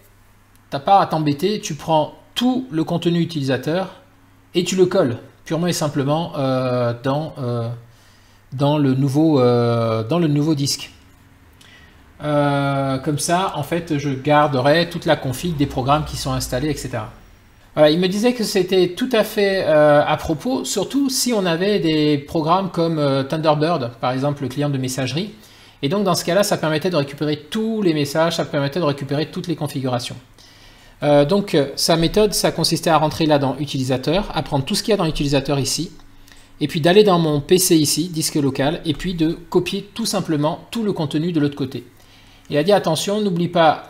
t'as pas à t'embêter, tu prends tout le contenu utilisateur et tu le colles purement et simplement dans le nouveau disque. Comme ça, en fait, je garderai toute la config des programmes qui sont installés, etc. Voilà, il me disait que c'était tout à fait à propos, surtout si on avait des programmes comme Thunderbird, par exemple le client de messagerie. Et donc dans ce cas-là, ça permettait de récupérer tous les messages, ça permettait de récupérer toutes les configurations. Donc sa méthode, ça consistait à rentrer là dans utilisateur, à prendre tout ce qu'il y a dans utilisateur ici, et puis d'aller dans mon PC ici, disque local, et puis de copier tout simplement tout le contenu de l'autre côté. Il a dit attention, n'oublie pas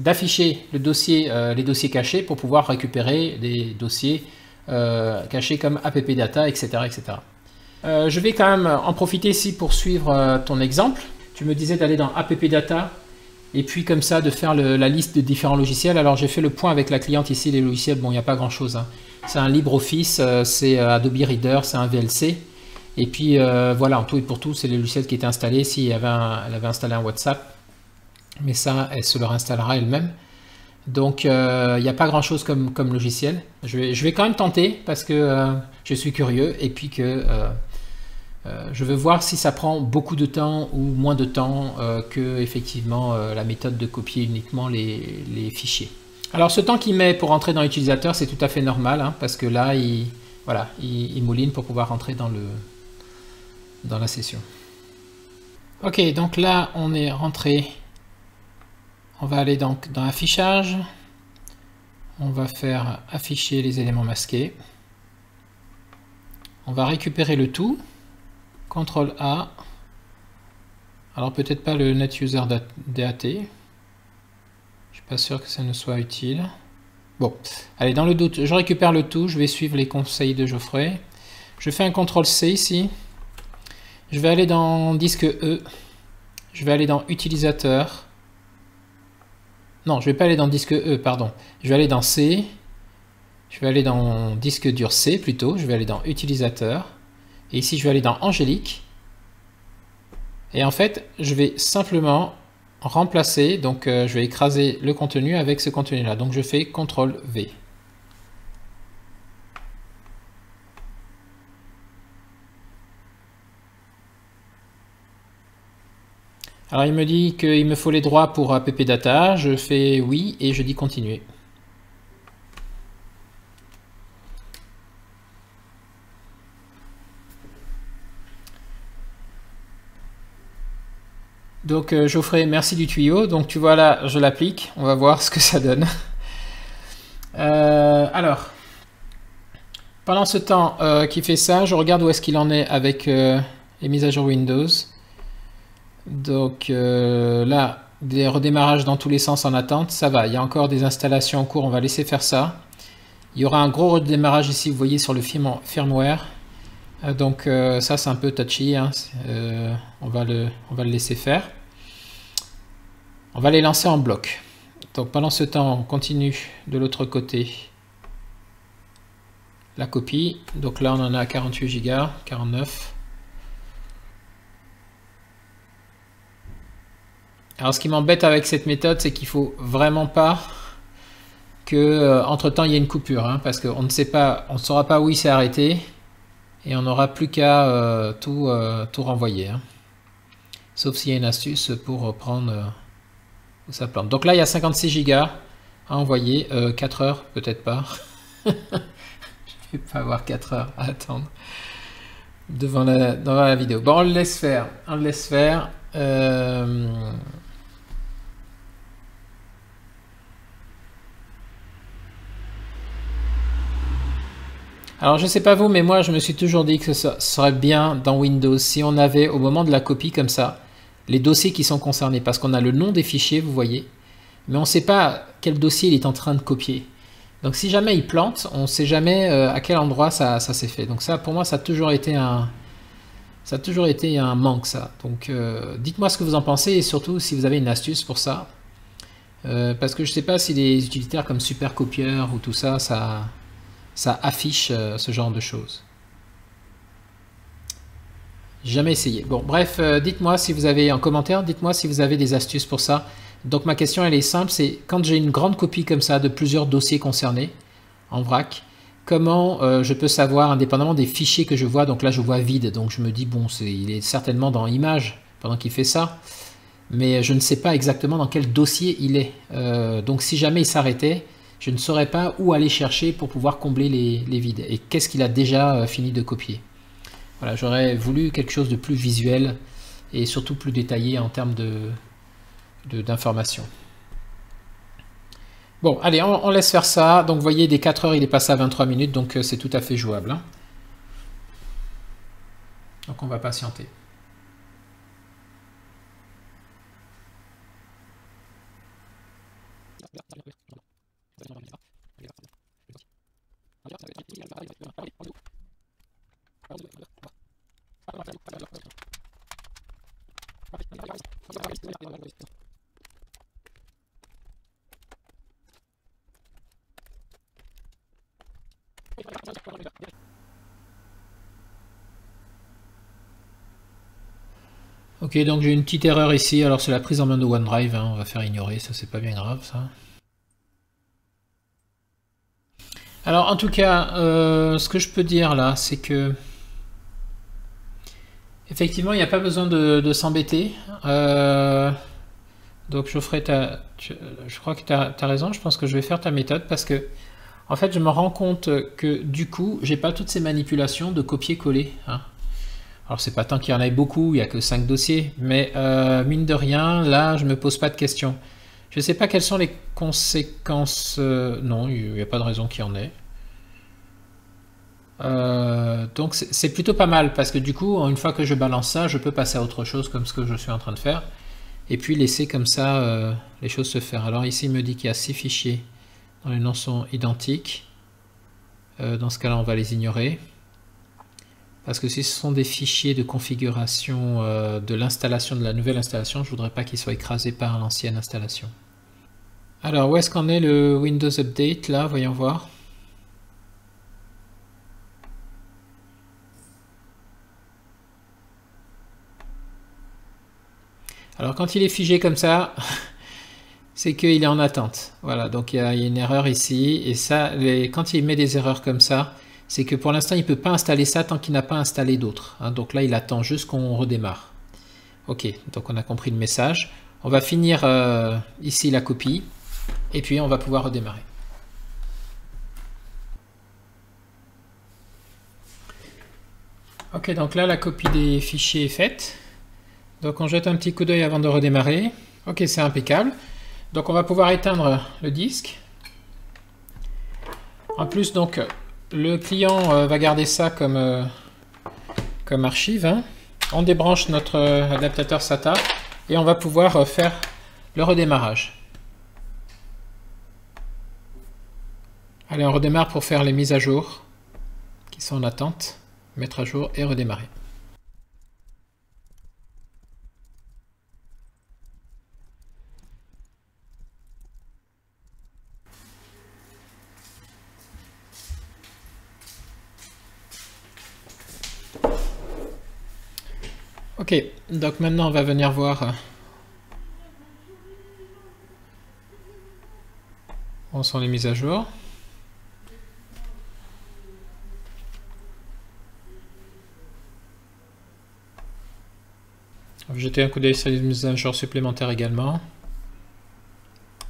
d'afficher le dossier, les dossiers cachés pour pouvoir récupérer des dossiers cachés comme appdata, etc. etc. Je vais quand même en profiter ici pour suivre ton exemple. Tu me disais d'aller dans appdata, et puis comme ça de faire la liste de différents logiciels. Alors j'ai fait le point avec la cliente ici, les logiciels, bon il n'y a pas grand chose. Hein. C'est un LibreOffice, c'est Adobe Reader, c'est un VLC. Et puis voilà, en tout et pour tout, c'est les logiciels qui étaient installés. Si elle avait installé un WhatsApp, mais ça, elle se le réinstallera elle-même. Donc il n'y a pas grand chose comme logiciel. Je vais quand même tenter parce que je suis curieux et puis que... je veux voir si ça prend beaucoup de temps ou moins de temps que effectivement la méthode de copier uniquement les fichiers. Alors ce temps qu'il met pour entrer dans l'utilisateur, c'est tout à fait normal, hein, parce que là, il mouline pour pouvoir rentrer dans la session. Ok, donc là, on est rentré. On va aller donc dans Affichage. On va faire afficher les éléments masqués. On va récupérer le tout. CTRL A. Alors peut-être pas le NetUser DAT. Je suis pas sûr que ça nous soit utile. Bon, allez, dans le doute, je récupère le tout. Je vais suivre les conseils de Geoffrey. Je fais un CTRL C ici. Je vais aller dans disque E. Je vais aller dans utilisateur. Non, je vais pas aller dans disque E, pardon. Je vais aller dans C. Je vais aller dans disque dur C plutôt. Je vais aller dans utilisateur. Et ici, je vais aller dans Angélique. Et en fait, je vais simplement remplacer. Donc, je vais écraser le contenu avec ce contenu-là. Donc, je fais CTRL V. Alors, il me dit qu'il me faut les droits pour appdata. Je fais oui et je dis continuer. Donc Geoffrey, merci du tuyau. Donc tu vois là, je l'applique. On va voir ce que ça donne. Alors, pendant ce temps qu'il fait ça, je regarde où est-ce qu'il en est avec les mises à jour Windows. Donc là, des redémarrages dans tous les sens en attente, ça va. Il y a encore des installations en cours, on va laisser faire ça. Il y aura un gros redémarrage ici, vous voyez, sur le firmware. Donc ça c'est un peu touchy, hein. On va le laisser faire. On va les lancer en bloc. Donc pendant ce temps, on continue de l'autre côté la copie. Donc là on en a 48 Go, 49. Alors ce qui m'embête avec cette méthode, c'est qu'il faut vraiment pas que entre temps il y ait une coupure, hein, parce qu'on ne sait pas, on ne saura pas où il s'est arrêté. Et on n'aura plus qu'à tout renvoyer. Hein. Sauf s'il y a une astuce pour reprendre où ça plante. Donc là, il y a 56 Go à envoyer. 4 heures, peut-être pas. Je ne vais pas avoir 4 heures à attendre devant la vidéo. Bon, on le laisse faire. On le laisse faire. Alors je sais pas vous, mais moi je me suis toujours dit que ça serait bien dans Windows si on avait au moment de la copie comme ça, les dossiers qui sont concernés, parce qu'on a le nom des fichiers, vous voyez, mais on ne sait pas quel dossier il est en train de copier. Donc si jamais il plante, on ne sait jamais à quel endroit ça s'est fait. Donc ça pour moi ça a toujours été un manque ça. Donc dites-moi ce que vous en pensez et surtout si vous avez une astuce pour ça. Parce que je ne sais pas si les utilitaires comme Supercopieur ou tout ça, ça affiche ce genre de choses. Jamais essayé. Bon, bref, dites-moi si vous avez en commentaire, dites-moi si vous avez des astuces pour ça. Donc ma question elle est simple, c'est quand j'ai une grande copie comme ça de plusieurs dossiers concernés en vrac, comment je peux savoir indépendamment des fichiers que je vois, donc là je vois vide, donc je me dis bon, il est certainement dans images pendant qu'il fait ça, mais je ne sais pas exactement dans quel dossier il est. Donc si jamais il s'arrêtait, je ne saurais pas où aller chercher pour pouvoir combler les vides. Et qu'est-ce qu'il a déjà fini de copier. Voilà, j'aurais voulu quelque chose de plus visuel et surtout plus détaillé en termes d'informations. Bon, allez, on laisse faire ça. Donc vous voyez, des 4 heures, il est passé à 23 minutes, donc c'est tout à fait jouable. Hein. Donc on va patienter. Ok, donc j'ai une petite erreur ici, alors c'est la prise en main de OneDrive, hein. On va faire ignorer, ça c'est pas bien grave ça. Alors en tout cas, ce que je peux dire là, c'est que effectivement il n'y a pas besoin de s'embêter. Donc Geoffrey, je crois que tu as raison, je pense que je vais faire ta méthode parce que en fait je me rends compte que du coup j'ai pas toutes ces manipulations de copier-coller. Hein. Alors c'est pas tant qu'il y en ait beaucoup, il n'y a que 5 dossiers, mais mine de rien, là je me pose pas de questions. Je ne sais pas quelles sont les conséquences. Non, il n'y a pas de raison qu'il y en ait. Donc c'est plutôt pas mal parce que du coup, une fois que je balance ça, je peux passer à autre chose comme ce que je suis en train de faire. Et puis laisser comme ça les choses se faire. Alors ici, il me dit qu'il y a 6 fichiers dont les noms sont identiques. Dans ce cas-là, on va les ignorer. Parce que si ce sont des fichiers de configuration de l'installation de la nouvelle installation, je ne voudrais pas qu'ils soient écrasés par l'ancienne installation. Alors, où est-ce qu'en est le Windows Update là? Voyons voir. Alors, quand il est figé comme ça, c'est qu'il est en attente. Voilà, donc il y a une erreur ici. Et ça, quand il met des erreurs comme ça, c'est que pour l'instant, il ne peut pas installer ça tant qu'il n'a pas installé d'autres. Hein. Donc là, il attend juste qu'on redémarre. Ok, donc on a compris le message. On va finir ici la copie. Et puis, on va pouvoir redémarrer. Ok, donc là, la copie des fichiers est faite. Donc on jette un petit coup d'œil avant de redémarrer. Ok, c'est impeccable. Donc on va pouvoir éteindre le disque. En plus, donc, le client va garder ça comme archive. Hein. On débranche notre adaptateur SATA et on va pouvoir faire le redémarrage. Allez, on redémarre pour faire les mises à jour qui sont en attente. Mettre à jour et redémarrer. Ok, donc maintenant on va venir voir où sont les mises à jour. On va jeter un coup d'œil sur les mises à jour supplémentaires également.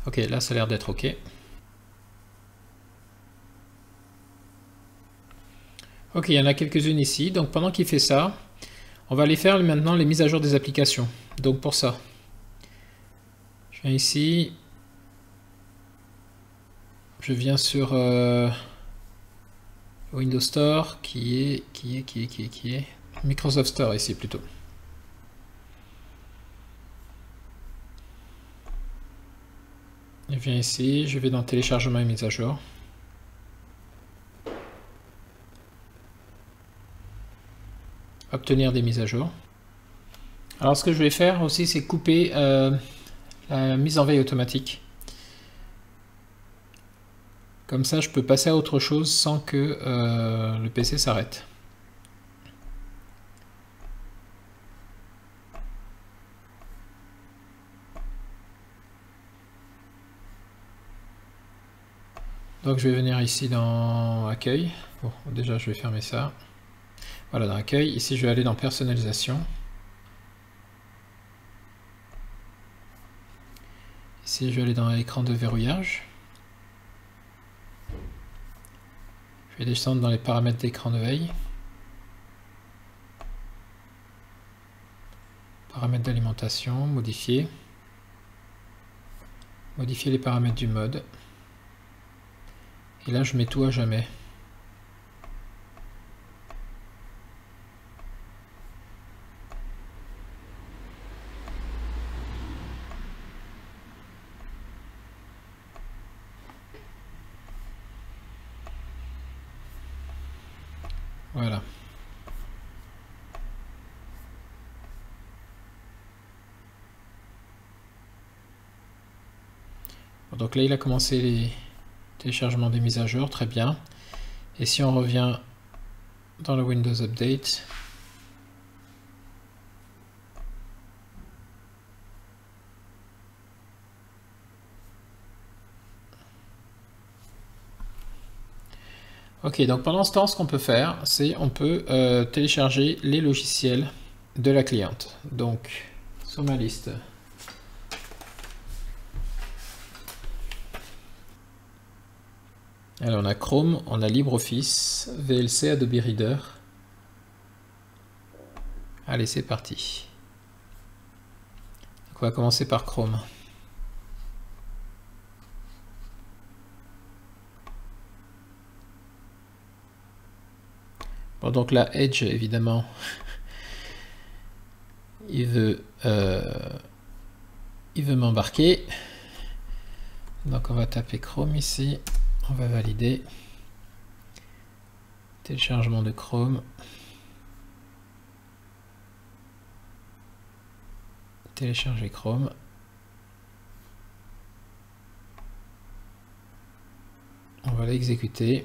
Ok, là ça a l'air d'être ok. Ok, il y en a quelques-unes ici. Donc pendant qu'il fait ça, on va aller faire maintenant les mises à jour des applications. Donc pour ça, je viens ici. Je viens sur Windows Store qui est Microsoft Store ici plutôt. Je viens ici, je vais dans téléchargement et mise à jour. Obtenir des mises à jour. Alors ce que je vais faire aussi, c'est couper la mise en veille automatique. Comme ça, je peux passer à autre chose sans que le PC s'arrête. Donc je vais venir ici dans Accueil. Bon, déjà je vais fermer ça. Voilà, dans Accueil. Ici je vais aller dans Personnalisation. Ici je vais aller dans Écran de verrouillage. Je vais descendre dans les paramètres d'écran de veille. Paramètres d'alimentation, modifier. Modifier les paramètres du mode. Et là, je mets tout à jamais. Voilà. Bon, donc là, il a commencé les téléchargements des mises à jour, très bien. Et si on revient dans le Windows Update, ok, donc pendant ce temps, ce qu'on peut faire, c'est on peut télécharger les logiciels de la cliente. Donc, sur ma liste, alors on a Chrome, on a LibreOffice, VLC, Adobe Reader. Allez, c'est parti. Donc on va commencer par Chrome. Alors donc là, Edge, évidemment, il veut m'embarquer. Donc on va taper Chrome ici, on va valider. Téléchargement de Chrome. Télécharger Chrome. On va l'exécuter.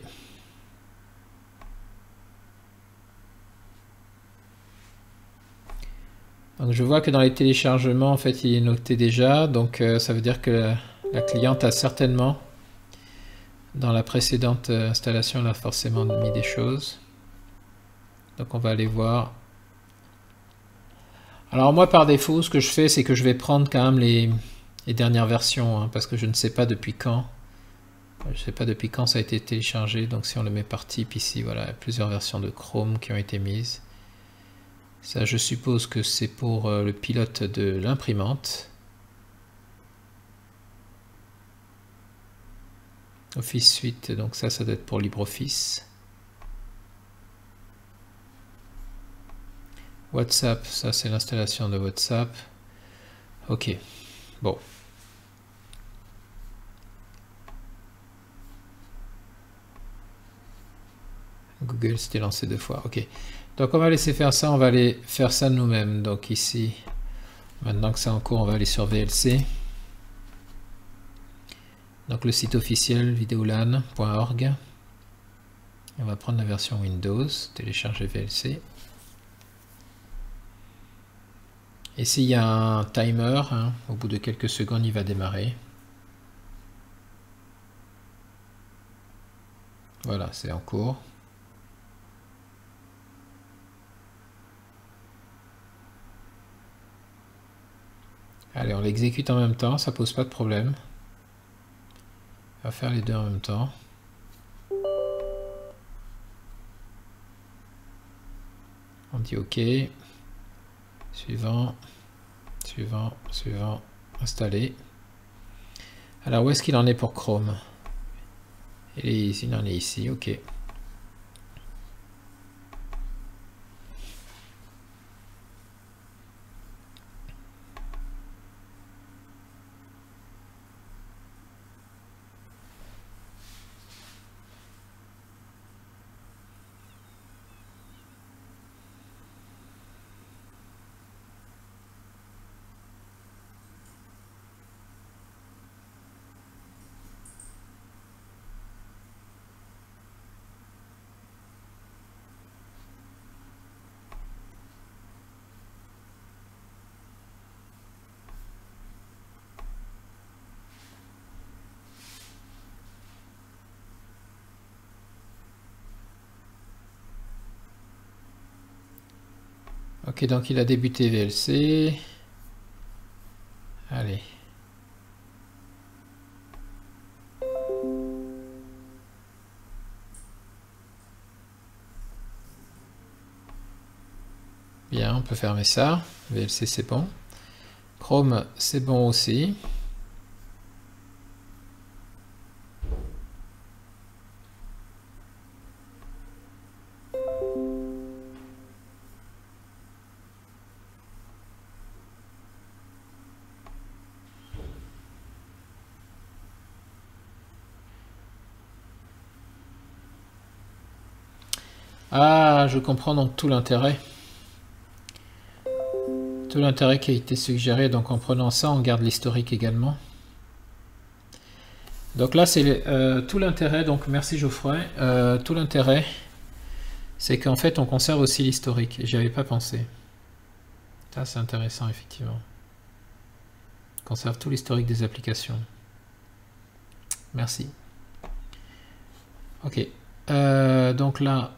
Donc je vois que dans les téléchargements, en fait, il est noté déjà. Donc ça veut dire que la cliente a certainement, dans la précédente installation, elle a forcément mis des choses. Donc on va aller voir. Alors moi, par défaut, ce que je fais, c'est que je vais prendre quand même les dernières versions, hein, parce que je ne sais pas depuis quand. Je ne sais pas depuis quand ça a été téléchargé. Donc si on le met par type ici, voilà, il y a plusieurs versions de Chrome qui ont été mises. Ça, je suppose que c'est pour le pilote de l'imprimante. Office Suite, donc ça doit être pour LibreOffice. WhatsApp, ça c'est l'installation de WhatsApp. Ok, bon. Google s'était lancé 2 fois, ok. Donc on va laisser faire ça, on va aller faire ça nous-mêmes. Donc ici, maintenant que c'est en cours, on va aller sur VLC. Donc le site officiel videolan.org. On va prendre la version Windows, télécharger VLC. Et s'il y a un timer, hein, au bout de quelques secondes, il va démarrer. Voilà, c'est en cours. Allez, on l'exécute en même temps, ça pose pas de problème. On va faire les deux en même temps. On dit OK. Suivant, suivant, suivant, installé. Alors où est-ce qu'il en est pour Chrome? Il en est ici, OK. Ok, donc il a débuté VLC. Allez. Bien, on peut fermer ça. VLC, c'est bon. Chrome, c'est bon aussi. Ah, je comprends donc tout l'intérêt. Tout l'intérêt qui a été suggéré. Donc en prenant ça, on garde l'historique également. Donc là, c'est tout l'intérêt. Donc merci Geoffroy. Tout l'intérêt, c'est qu'en fait, on conserve aussi l'historique. J'y avais pas pensé. Ça, c'est intéressant, effectivement. On conserve tout l'historique des applications. Merci. Ok. Donc là,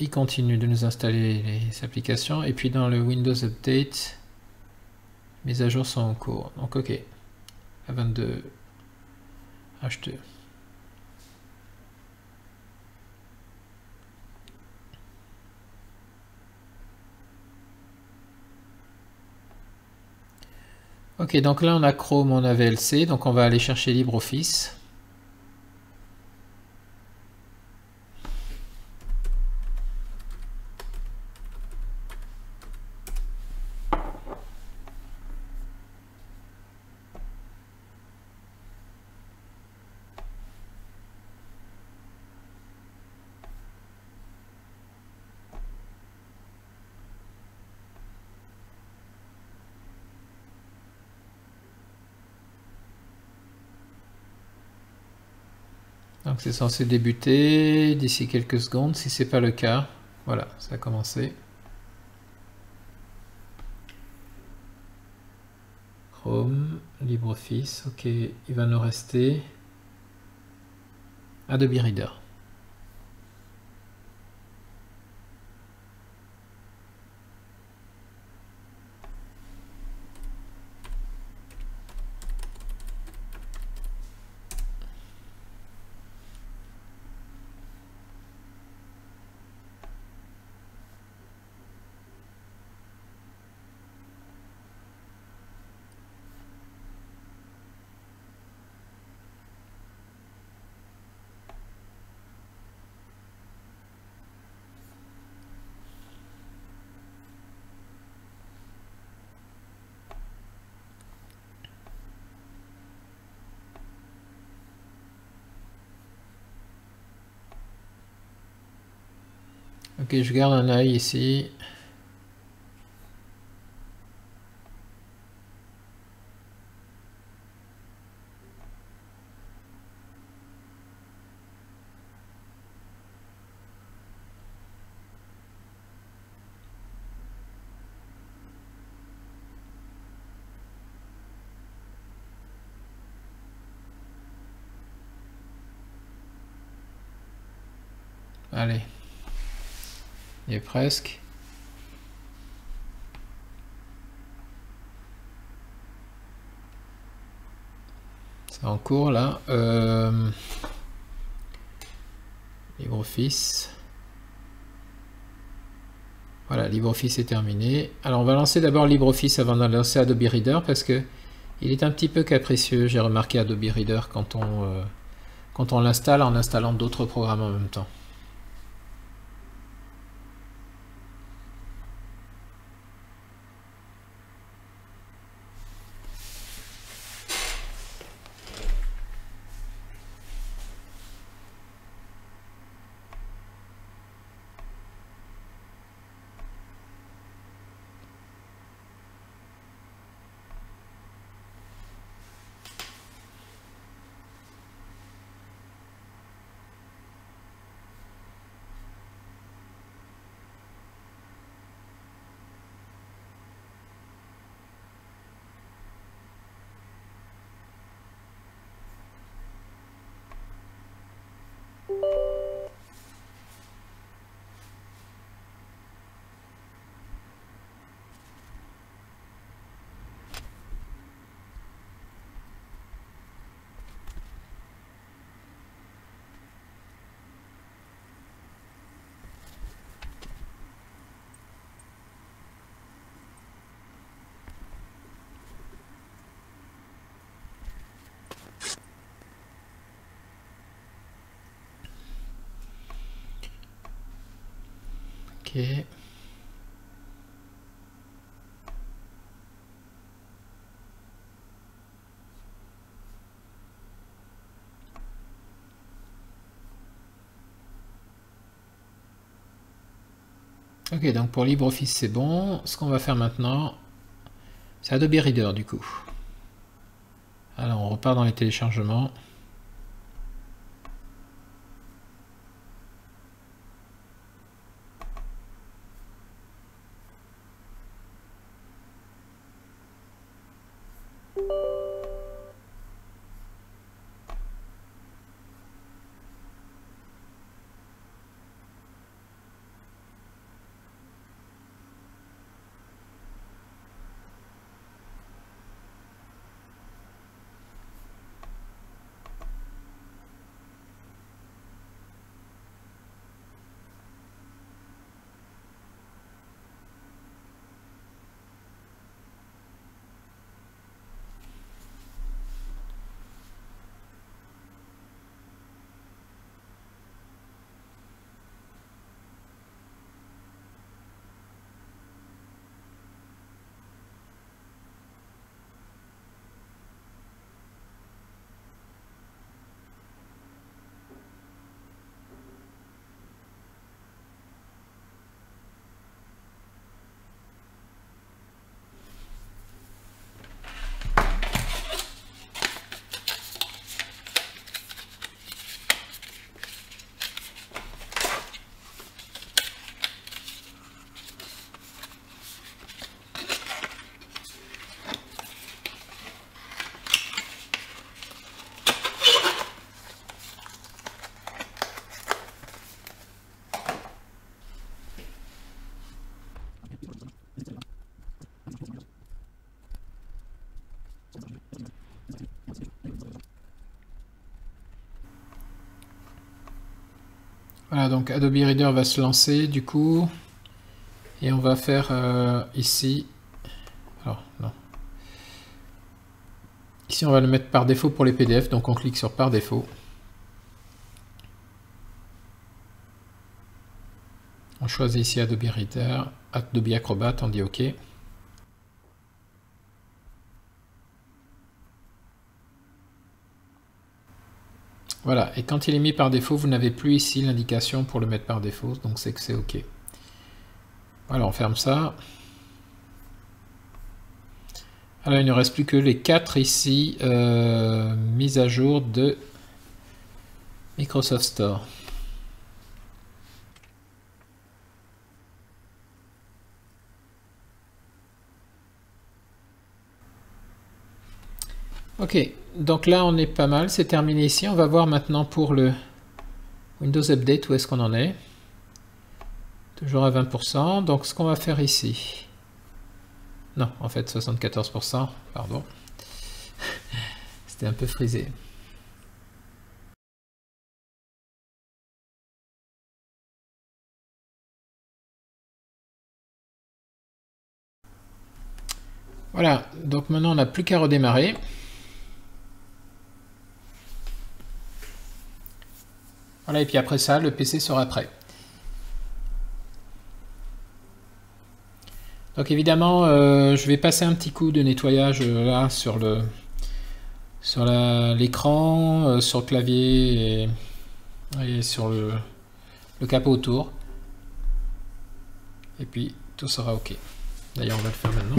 il continue de nous installer les applications. Et puis dans le Windows Update, mes à jour sont en cours. Donc ok. À 22 H2. Ok, donc là on a Chrome, on a VLC, donc on va aller chercher LibreOffice. Donc c'est censé débuter d'ici quelques secondes. Si c'est pas le cas, voilà, ça a commencé. Chrome, LibreOffice, ok, il va nous rester Adobe Reader. Ok, je garde un œil ici. Allez, il est presque. C'est en cours là. LibreOffice. Voilà, LibreOffice est terminé. Alors on va lancer d'abord LibreOffice avant de lancer Adobe Reader parce que il est un petit peu capricieux. J'ai remarqué Adobe Reader quand on l'installe en installant d'autres programmes en même temps. Ok. Ok, donc pour LibreOffice c'est bon. Ce qu'on va faire maintenant, c'est Adobe Reader du coup. Alors on repart dans les téléchargements. Voilà, donc Adobe Reader va se lancer du coup. Et on va faire ici. Alors, non. Ici, on va le mettre par défaut pour les PDF. Donc, on clique sur par défaut. On choisit ici Adobe Reader, Adobe Acrobat, on dit OK. Voilà, et quand il est mis par défaut, vous n'avez plus ici l'indication pour le mettre par défaut, donc c'est que c'est OK. Voilà, on ferme ça. Alors, il ne reste plus que les 4 ici, mises à jour de Microsoft Store. Ok, donc là on est pas mal, c'est terminé ici. On va voir maintenant pour le Windows Update où est-ce qu'on en est. Toujours à 20%. Donc ce qu'on va faire ici. Non, en fait 74%, pardon. C'était un peu frisé. Voilà, donc maintenant on n'a plus qu'à redémarrer. Voilà, et puis après ça, le PC sera prêt. Donc évidemment, je vais passer un petit coup de nettoyage là sur l'écran, sur le clavier et sur le capot autour. Et puis tout sera OK. D'ailleurs, on va le faire maintenant.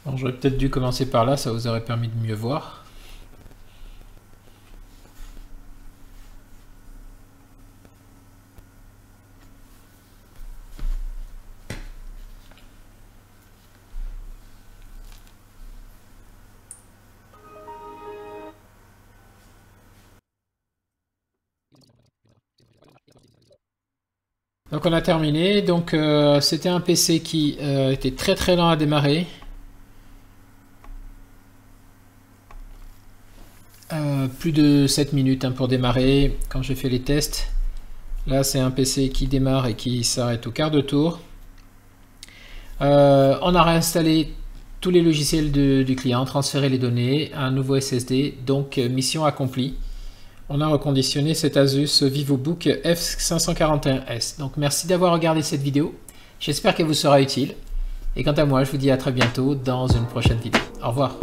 Bon, j'aurais peut-être dû commencer par là, ça vous aurait permis de mieux voir. Donc on a terminé, donc c'était un PC qui était très lent à démarrer. Plus de 7 minutes pour démarrer quand j'ai fait les tests. Là c'est un PC qui démarre et qui s'arrête au quart de tour. On a réinstallé tous les logiciels du client, transféré les données, un nouveau SSD, donc mission accomplie. On a reconditionné cet Asus VivoBook F541S. Donc merci d'avoir regardé cette vidéo, j'espère qu'elle vous sera utile. Et quant à moi, je vous dis à très bientôt dans une prochaine vidéo. Au revoir.